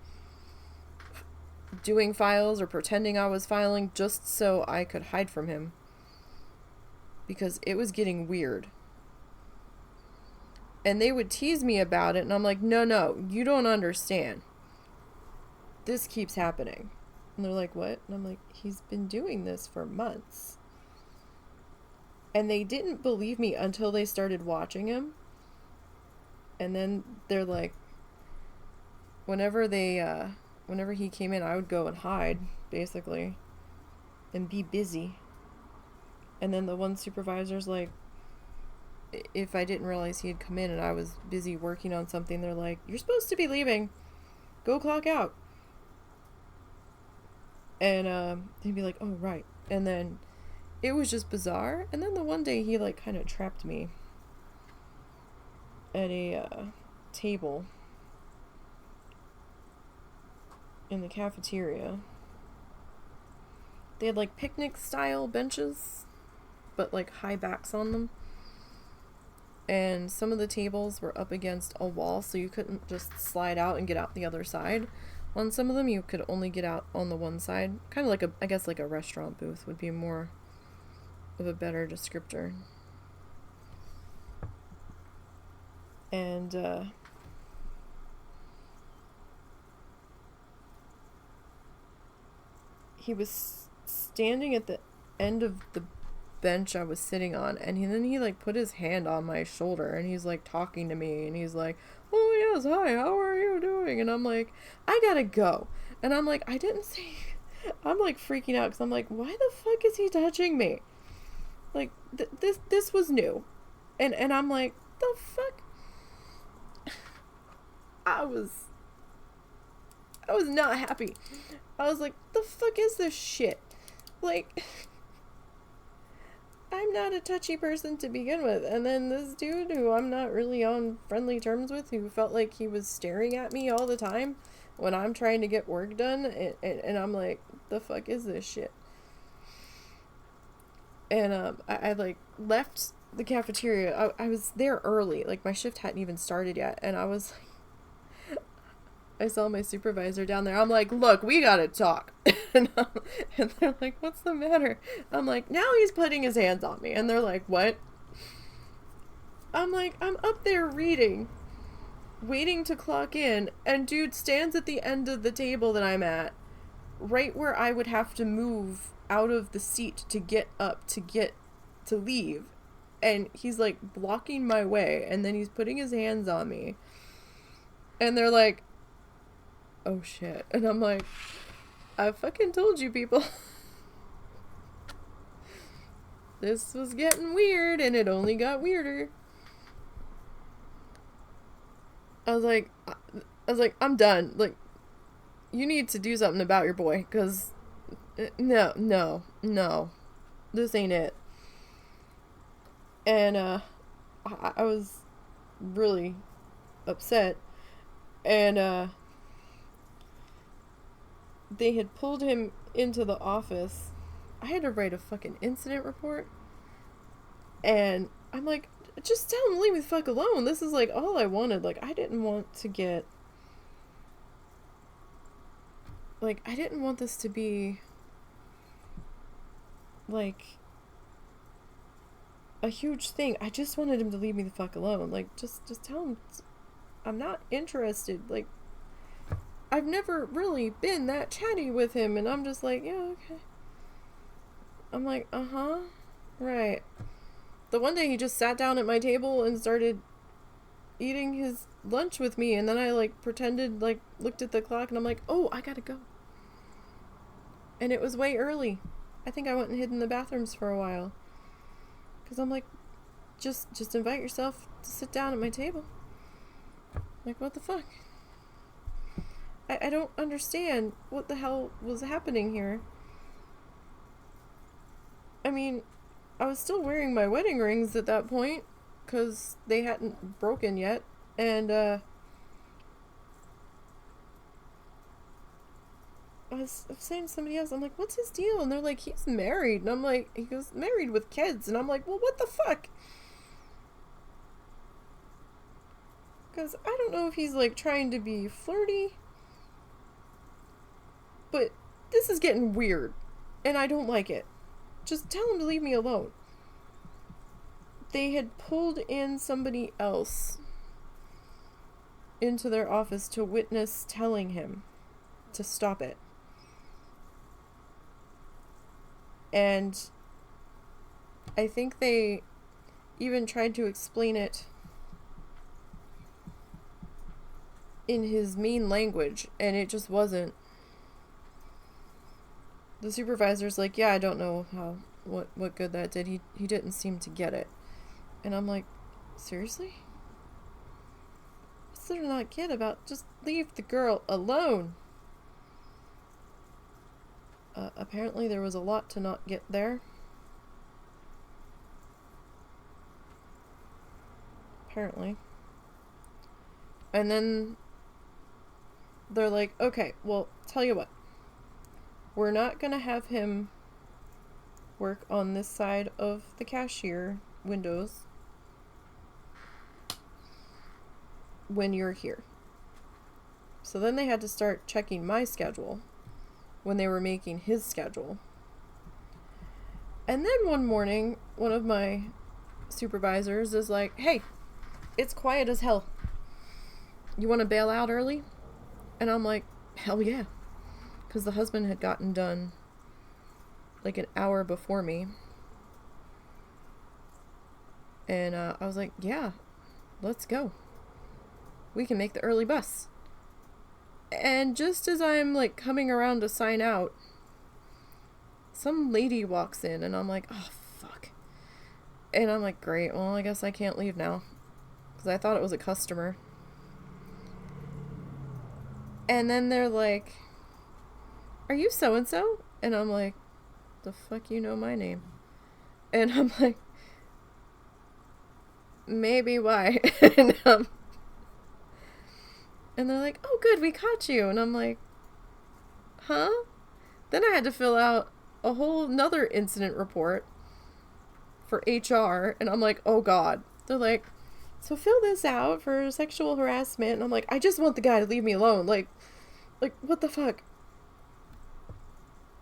doing files or pretending I was filing just so I could hide from him, because it was getting weird. And they would tease me about it, and I'm like, no, you don't understand. This keeps happening. And they're like, what? And I'm like, he's been doing this for months. And they didn't believe me until they started watching him. And then they're like, whenever he came in, I would go and hide, basically, and be busy. And then the one supervisor's like, if I didn't realize he had come in and I was busy working on something, they're like, you're supposed to be leaving. Go clock out. And he'd be like, oh, right. And then it was just bizarre. And then the one day he like kind of trapped me at a table in the cafeteria. They had like picnic style benches, but like high backs on them. And some of the tables were up against a wall, so you couldn't just slide out and get out the other side. On some of them, you could only get out on the one side. Kind of like I guess like a restaurant booth would be more of a better descriptor. And, he was standing at the end of the bench I was sitting on, and then he like put his hand on my shoulder, and he's like talking to me, and he's like, oh yes, hi, how are you doing? And I'm like, I gotta go. And I'm like, I didn't say. I'm like freaking out because I'm like, why the fuck is he touching me? Like this was new, and I'm like, the fuck. I was not happy. I was like, the fuck is this shit? Like, I'm not a touchy person to begin with, and then this dude who I'm not really on friendly terms with, who felt like he was staring at me all the time when I'm trying to get work done, and I'm like, the fuck is this shit? And I like left the cafeteria. I was there early, like my shift hadn't even started yet, and I was like, I saw my supervisor down there. I'm like, look, we gotta talk. and they're like, what's the matter? I'm like, now he's putting his hands on me. And they're like, what? I'm like, I'm up there reading, waiting to clock in, and dude stands at the end of the table that I'm at, right where I would have to move out of the seat to get up to leave. And he's like blocking my way, and then he's putting his hands on me. And they're like, oh shit. And I'm like, I fucking told you people. This was getting weird, and it only got weirder. I was like, I'm done. Like, you need to do something about your boy, because no, this ain't it. And I was really upset, and they had pulled him into the office. I had to write a fucking incident report. And I'm like, just tell him to leave me the fuck alone. This is like all I wanted. Like, I didn't want to get... Like, I didn't want this to be... like... a huge thing. I just wanted him to leave me the fuck alone. Like, just tell him I'm not interested. Like, I've never really been that chatty with him, and I'm just like, yeah, okay. I'm like, right. The one day he just sat down at my table and started eating his lunch with me, and then I, like, pretended, like, looked at the clock, and I'm like, oh, I gotta go. And it was way early. I think I went and hid in the bathrooms for a while. Because I'm like, just invite yourself to sit down at my table. Like, what the fuck? I don't understand what the hell was happening here. I mean, I was still wearing my wedding rings at that point, because they hadn't broken yet, and, I was saying to somebody else, I'm like, what's his deal? And they're like, he's married. And I'm like, he goes, married with kids. And I'm like, well, what the fuck? Because I don't know if he's, like, trying to be flirty, but this is getting weird, and I don't like it. Just tell him to leave me alone. They had pulled in somebody else into their office to witness telling him to stop it. And I think they even tried to explain it in his mean language, and it just wasn't. The supervisor's like, yeah, I don't know what good that did. He didn't seem to get it. And I'm like, seriously? What's there to not get about? Just leave the girl alone. Apparently there was a lot to not get there. Apparently. And then they're like, okay, well, tell you what. We're not going to have him work on this side of the cashier windows when you're here. So then they had to start checking my schedule when they were making his schedule. And then one morning, one of my supervisors is like, hey, it's quiet as hell. You want to bail out early? And I'm like, hell yeah. Because the husband had gotten done like an hour before me. And I was like, yeah, let's go. We can make the early bus. And just as I'm like coming around to sign out, some lady walks in and I'm like, oh, fuck. And I'm like, great, well, I guess I can't leave now. Because I thought it was a customer. And then they're like, are you so-and-so? And I'm like, the fuck you know my name? And I'm like, maybe why? and they're like, oh good, we caught you. And I'm like, huh? Then I had to fill out a whole nother incident report for HR. And I'm like, oh god. They're like, so fill this out for sexual harassment. And I'm like, I just want the guy to leave me alone. Like, what the fuck?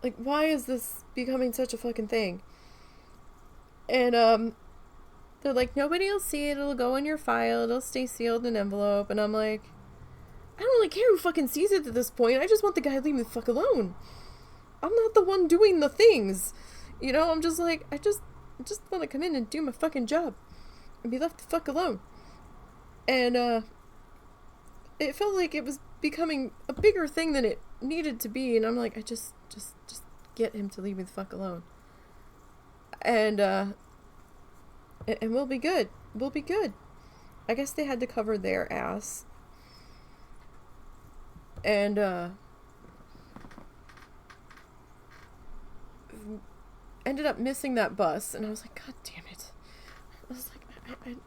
Like, why is this becoming such a fucking thing? And, they're like, nobody will see it. It'll go in your file. It'll stay sealed in an envelope. And I'm like, I don't really care who fucking sees it at this point. I just want the guy to leave me the fuck alone. I'm not the one doing the things. You know, I'm just like, I just want to come in and do my fucking job. And be left the fuck alone. And, it felt like it was becoming a bigger thing than it needed to be. And I'm like, I just get him to leave me the fuck alone. And we'll be good. We'll be good. I guess they had to cover their ass. And, ended up missing that bus. And I was like, god damn it. I was like,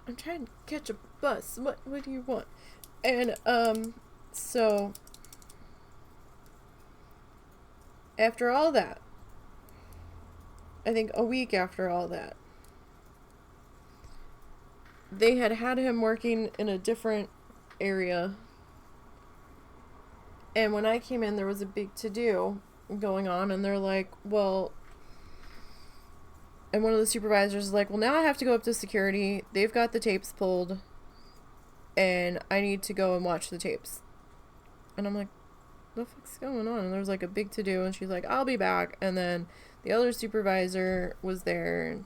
I'm trying to catch a bus. What do you want? And, so After all that, I think a week after all that, they had him working in a different area. And when I came in, there was a big to-do going on, and they're like, well... And one of the supervisors is like, well, now I have to go up to security. They've got the tapes pulled, and I need to go and watch the tapes. And I'm like, what the fuck's going on? And there's like a big to-do, and she's like, I'll be back. And then the other supervisor was there,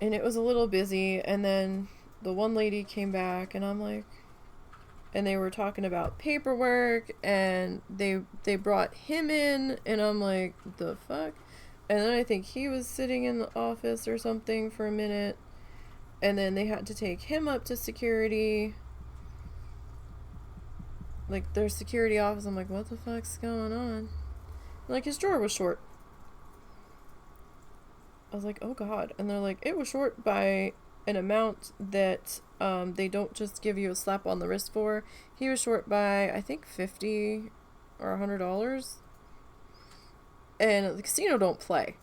and it was a little busy. And then the one lady came back, and I'm like... And they were talking about paperwork, and they brought him in, and I'm like, the fuck? And then I think he was sitting in the office or something for a minute, and then they had to take him up to security, like their security office. I'm like, what the fuck's going on? Like, his drawer was short. I was like, oh god. And they're like, it was short by an amount that they don't just give you a slap on the wrist for. He was short by, I think, $50 or $100. And the casino don't play.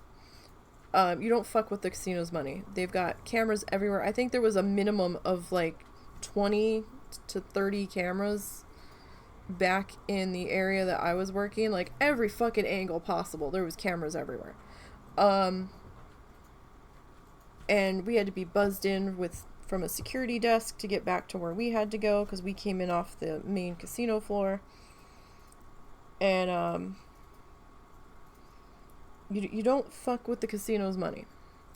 You don't fuck with the casino's money. They've got cameras everywhere. I think there was a minimum of like 20 to 30 cameras back in the area that I was working. Like, every fucking angle possible, there was cameras everywhere. And we had to be buzzed in from a security desk to get back to where we had to go, because we came in off the main casino floor. And you don't fuck with the casino's money.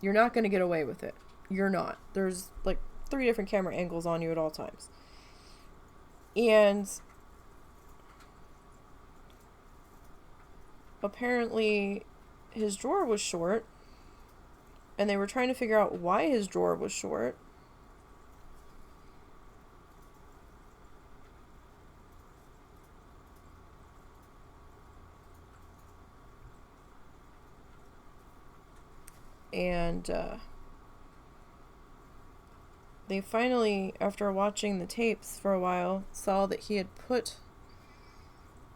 You're not going to get away with it. You're not. There's like 3 different camera angles on you at all times. And apparently his drawer was short, and they were trying to figure out why his drawer was short. And they finally, after watching the tapes for a while, saw that he had put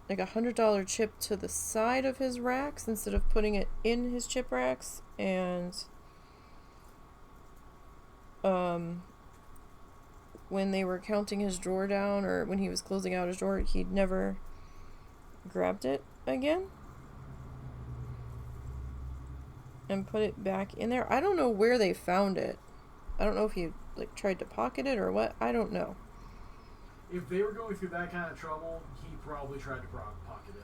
like $100 chip to the side of his racks instead of putting it in his chip racks. And when they were counting his drawer down, or when he was closing out his drawer, he'd never grabbed it again and put it back in there. I don't know where they found it. I don't know if he like tried to pocket it or what. I don't know. If they were going through that kind of trouble, he probably tried to pocket it.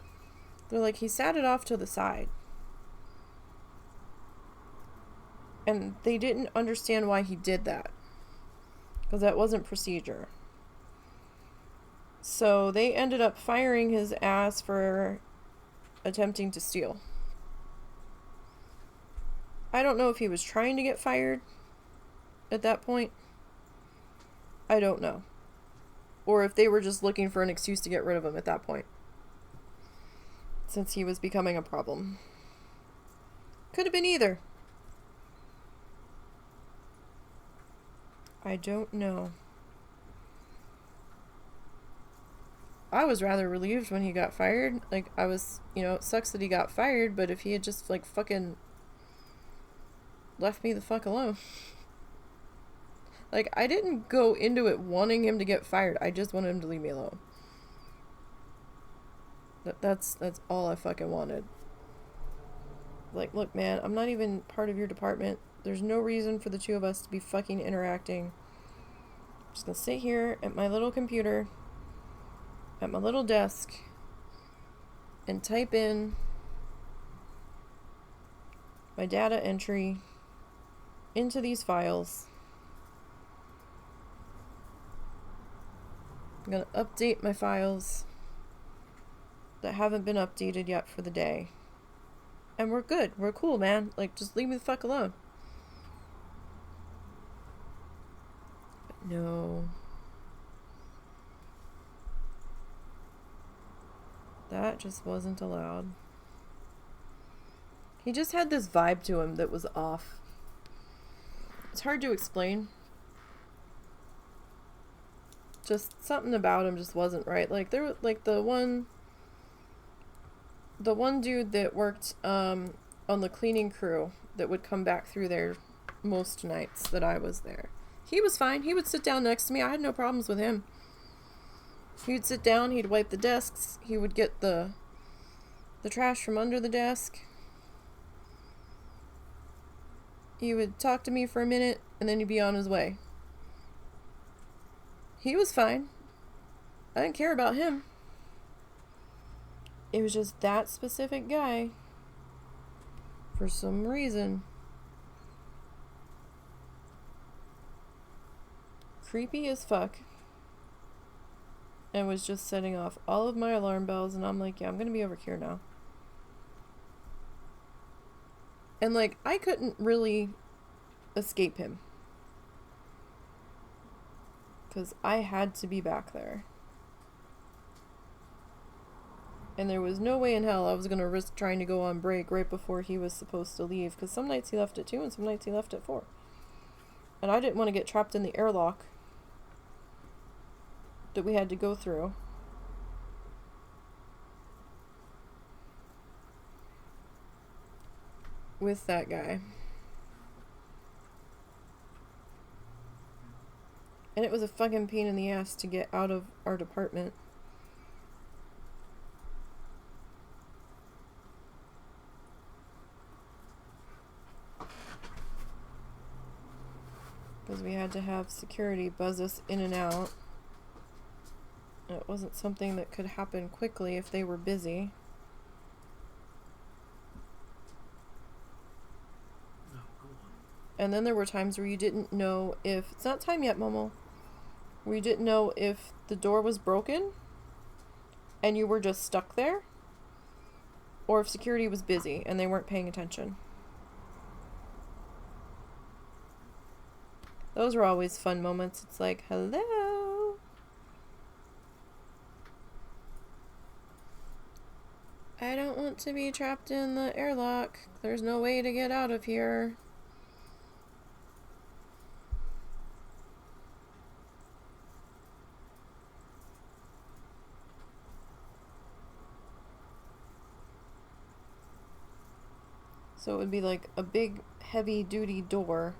They're like, he sat it off to the side. And they didn't understand why he did that, because that wasn't procedure. So they ended up firing his ass for attempting to steal. I don't know if he was trying to get fired at that point. I don't know. Or if they were just looking for an excuse to get rid of him at that point, since he was becoming a problem. Could have been either. I don't know. I was rather relieved when he got fired. Like, I was, it sucks that he got fired, but if he had just, like, fucking left me the fuck alone. Like, I didn't go into it wanting him to get fired. I just wanted him to leave me alone. That's all I fucking wanted. Like, look, man, I'm not even part of your department. There's no reason for the two of us to be fucking interacting. I'm just gonna sit here at my little computer, at my little desk, and type in my data entry into these files. I'm gonna update my files that haven't been updated yet for the day. And we're good. We're cool, man. Like, just leave me the fuck alone. But no. That just wasn't allowed. He just had this vibe to him that was off. It's hard to explain. Just something about him just wasn't right. Like, there was, like, the one the one dude that worked on the cleaning crew that would come back through there most nights that I was there. He was fine. He would sit down next to me. I had no problems with him. He would sit down, he'd wipe the desks, he would get the trash from under the desk. He would talk to me for a minute, and then he'd be on his way. He was fine. I didn't care about him. It was just that specific guy. For some reason. Creepy as fuck. And was just setting off all of my alarm bells, and I'm like, yeah, I'm gonna be over here now. And like, I couldn't really escape him. Because I had to be back there. And there was no way in hell I was gonna risk trying to go on break right before he was supposed to leave. Because some nights he left at 2 and some nights he left at 4. And I didn't want to get trapped in the airlock that we had to go through. With that guy. And it was a fucking pain in the ass to get out of our department. Because we had to have security buzz us in and out. It wasn't something that could happen quickly if they were busy. No, go on. And then there were times where you didn't know if... It's not time yet, Momo. Where you didn't know if the door was broken and you were just stuck there, or if security was busy and they weren't paying attention. Those were always fun moments. It's like, hello. I don't want to be trapped in the airlock. There's no way to get out of here. So it would be like a big, heavy-duty door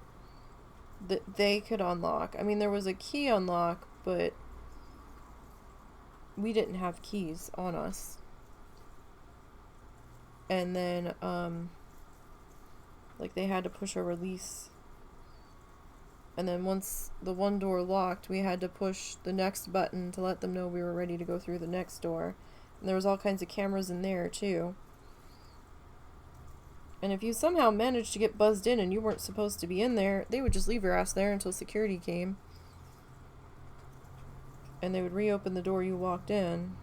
that they could unlock. I mean, there was a key unlock, but we didn't have keys on us. And then, like, they had to push a release. And then once the one door locked, we had to push the next button to let them know we were ready to go through the next door. And there was all kinds of cameras in there, too. And if you somehow managed to get buzzed in and you weren't supposed to be in there, they would just leave your ass there until security came. And they would reopen the door you walked in.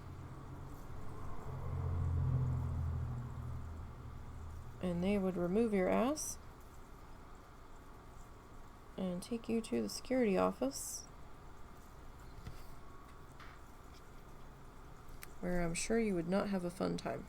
And they would remove your ass and take you to the security office, where I'm sure you would not have a fun time.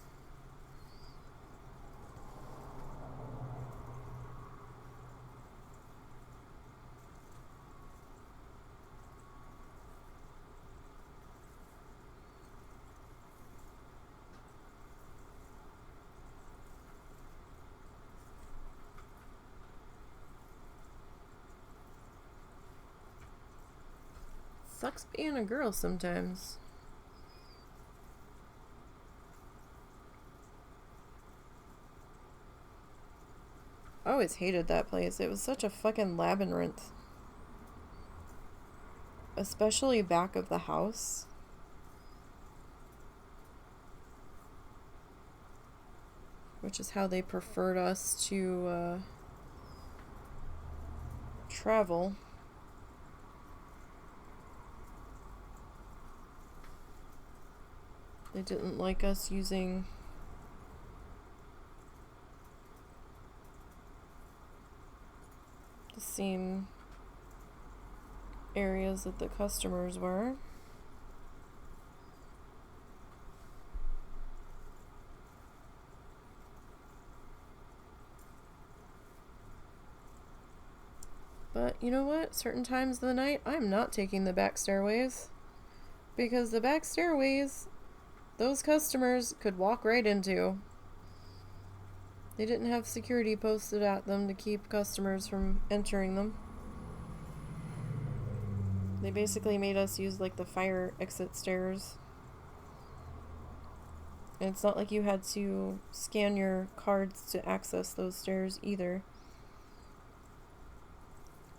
Sucks being a girl sometimes. I always hated that place. It was such a fucking labyrinth. Especially back of the house. Which is how they preferred us to travel. They didn't like us using the same areas that the customers were. But you know what? Certain times of the night, I'm not taking the back stairways. Because the back stairways those customers could walk right into. They didn't have security posted at them to keep customers from entering them. They basically made us use like the fire exit stairs. And it's not like you had to scan your cards to access those stairs either.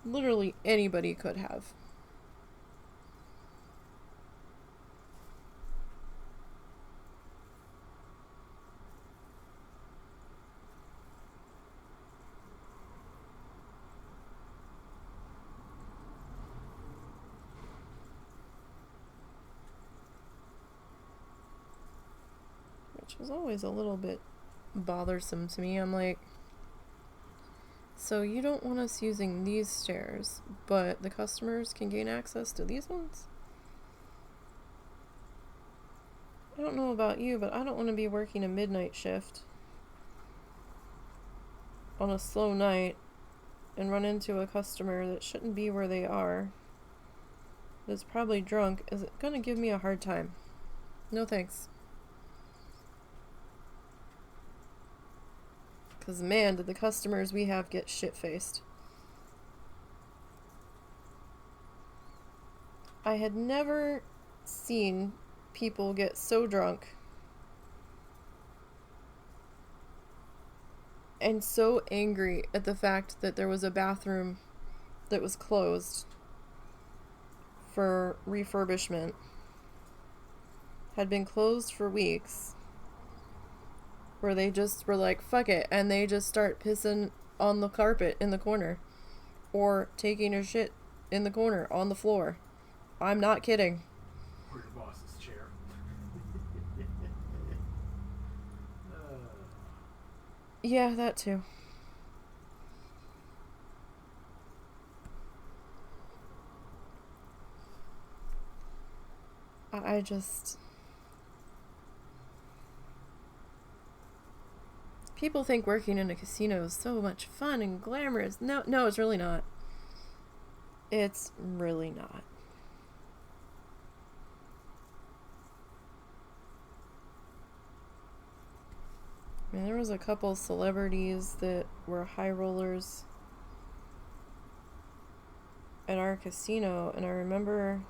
Literally anybody could have. Which was always a little bit bothersome to me. I'm like, so you don't want us using these stairs, but the customers can gain access to these ones? I don't know about you, but I don't want to be working a midnight shift on a slow night and run into a customer that shouldn't be where they are, that's probably drunk. Is it gonna give me a hard time? No thanks. Because, man, did the customers we have get shit-faced. I had never seen people get so drunk and so angry at the fact that there was a bathroom that was closed for refurbishment. Had been closed for weeks. Where they just were like, fuck it, and they just start pissing on the carpet in the corner. Or taking a shit in the corner, on the floor. I'm not kidding. Or your boss's chair. Yeah, that too. I just... People think working in a casino is so much fun and glamorous. No, it's really not. It's really not. I mean, there was a couple celebrities that were high rollers at our casino, and I remember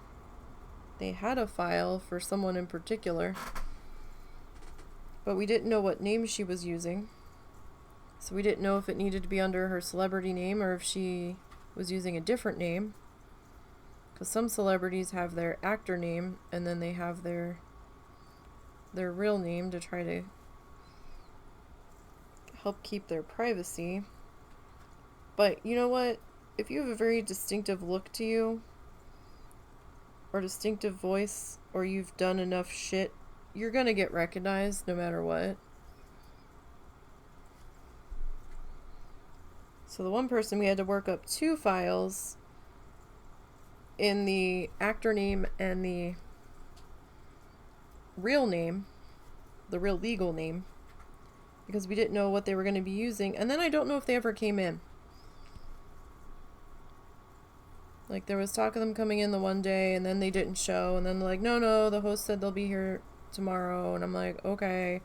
they had a file for someone in particular, but we didn't know what name she was using. So we didn't know if it needed to be under her celebrity name or if she was using a different name. Because some celebrities have their actor name and then they have their real name to try to help keep their privacy. But you know what? If you have a very distinctive look to you, or distinctive voice, or you've done enough shit, you're gonna get recognized no matter what. So the one person, we had to work up 2 files in the actor name and the real name, the real legal name, because we didn't know what they were going to be using. And then I don't know if they ever came in. Like, there was talk of them coming in the one day, and then they didn't show, and then like, no, the host said they'll be here tomorrow, and I'm like, okay.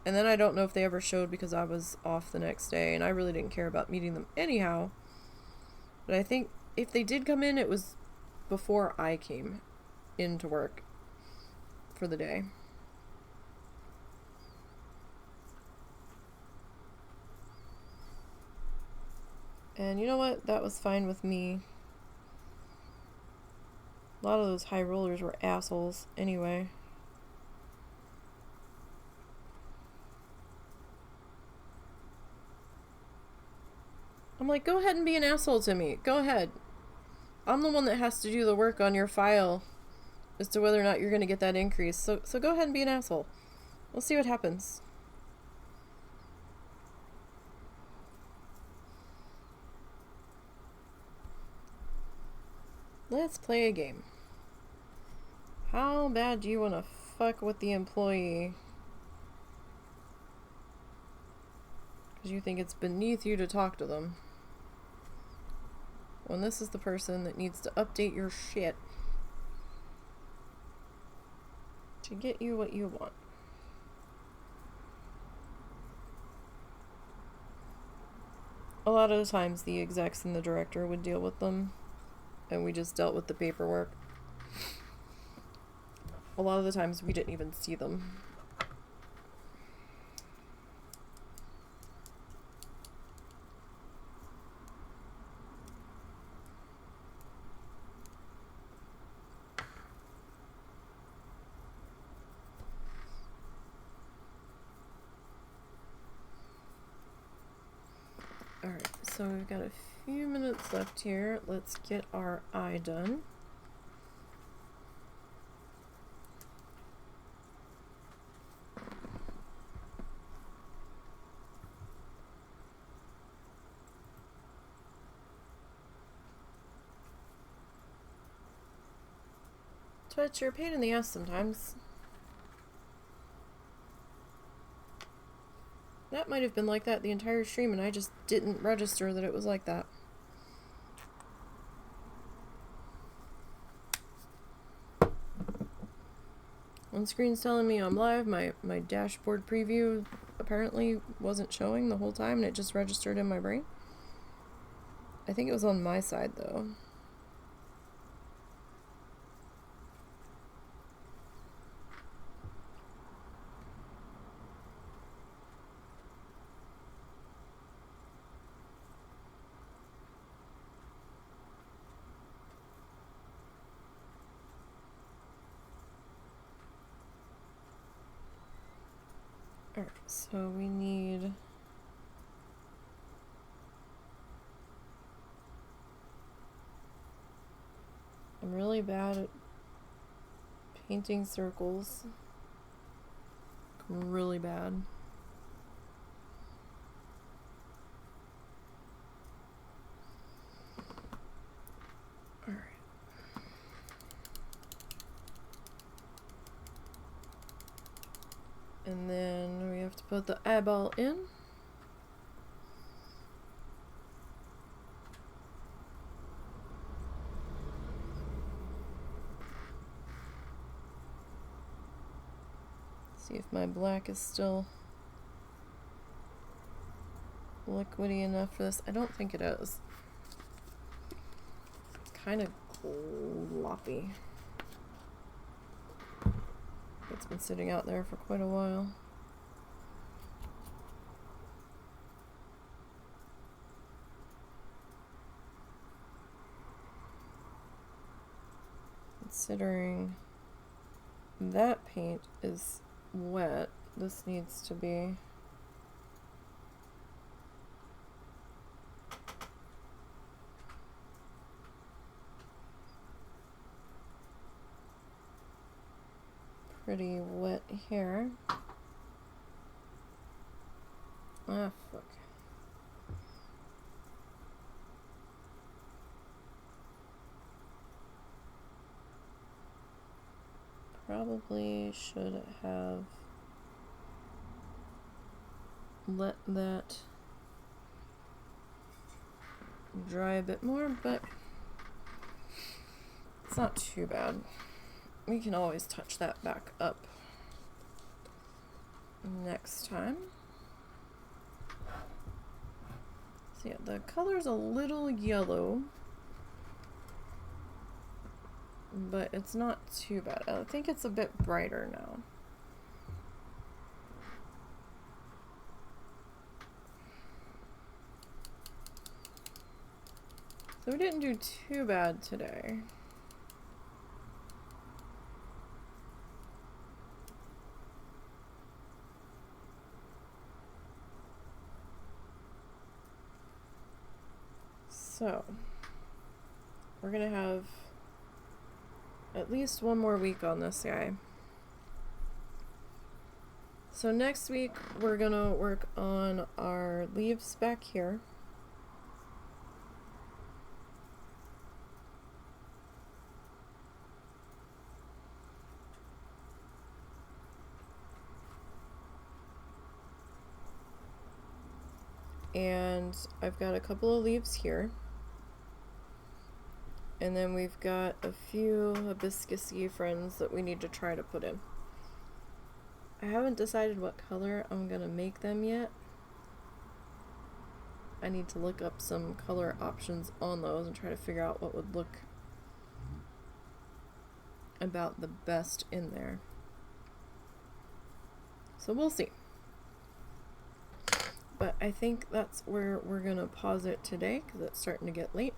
And then I don't know if they ever showed because I was off the next day, and I really didn't care about meeting them anyhow. But I think if they did come in, it was before I came into work for the day. And you know what? That was fine with me. A lot of those high rollers were assholes anyway. I'm like, go ahead and be an asshole to me. Go ahead. I'm the one that has to do the work on your file as to whether or not you're going to get that increase. So go ahead and be an asshole. We'll see what happens. Let's play a game. How bad do you want to fuck with the employee? Because you think it's beneath you to talk to them. When this is the person that needs to update your shit to get you what you want. A lot of the times the execs and the director would deal with them, and we just dealt with the paperwork. A lot of the times we didn't even see them. Alright, so we've got a few minutes left here. Let's get our eye done. Twitch, you're a pain in the ass sometimes. That might have been like that the entire stream, and I just didn't register that it was like that. One screen's telling me I'm live. My dashboard preview apparently wasn't showing the whole time, and it just registered in my brain. I think it was on my side, though. Alright, so we need... I'm really bad at painting circles. I'm really bad. Alright. And then we have to put the eyeball in. See if my black is still liquidy enough for this. I don't think it is. It's kind of gloppy. It's been sitting out there for quite a while. Considering that paint is wet, this needs to be pretty wet here. Ah, fuck. Probably should have let that dry a bit more, but it's not too bad. We can always touch that back up next time. So yeah, the color's a little yellow, but it's not too bad. I think it's a bit brighter now. So we didn't do too bad today. So we're gonna have at least one more week on this guy. So next week we're gonna work on our leaves back here. And I've got a couple of leaves here. And then we've got a few hibiscus-y friends that we need to try to put in. I haven't decided what color I'm gonna make them yet. I need to look up some color options on those and try to figure out what would look about the best in there. So we'll see. But I think that's where we're gonna pause it today because it's starting to get late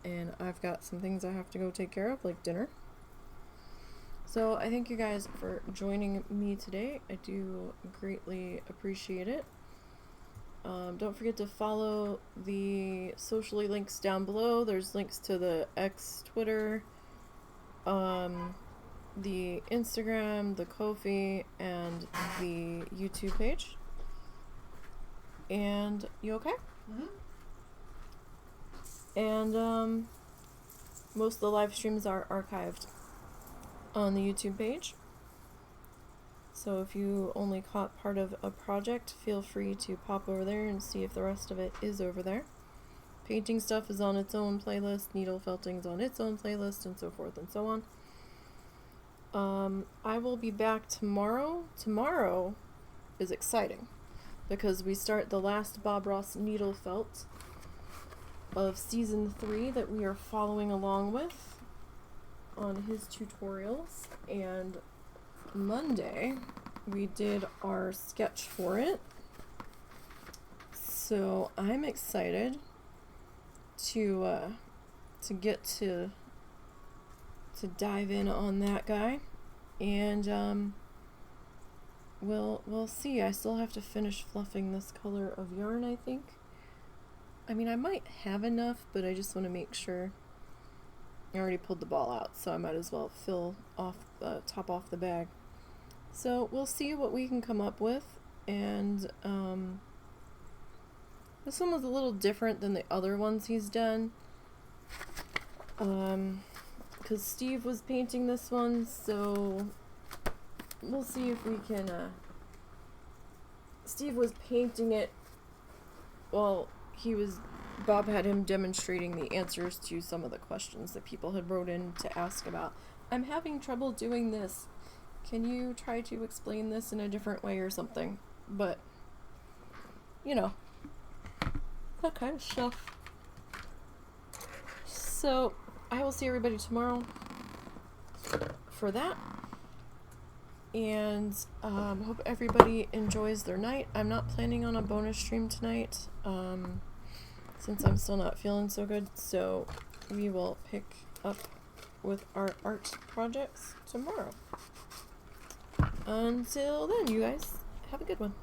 and I've got some things I have to go take care of, like dinner. So I thank you guys for joining me today. I do greatly appreciate it. Don't forget to follow the socially links down below. There's links to the X, Twitter, the Instagram, the Ko-fi, and the YouTube page. And you okay? Mm-hmm. And most of the live streams are archived on the YouTube page. So if you only caught part of a project, feel free to pop over there and see if the rest of it is over there. Painting stuff is on its own playlist, needle felting's on its own playlist, and so forth and so on. I will be back tomorrow. Tomorrow is exciting because we start the last Bob Ross needle felt of season 3 that we are following along with on his tutorials, and Monday we did our sketch for it, so I'm excited to get to dive in on that guy, and we'll see. I still have to finish fluffing this color of yarn, I think. I mean, I might have enough, but I just want to make sure. I already pulled the ball out, so I might as well fill off top off the bag. So we'll see what we can come up with, and this one was a little different than the other ones he's done, because Steve was painting this one, so we'll see if we can. Steve was painting it. Well, Bob had him demonstrating the answers to some of the questions that people had wrote in to ask about. I'm having trouble doing this. Can you try to explain this in a different way or something? But, you know, that kind of stuff. So, I will see everybody tomorrow for that. And hope everybody enjoys their night. I'm not planning on a bonus stream tonight, since I'm still not feeling so good. So we will pick up with our art projects tomorrow. Until then, you guys, have a good one.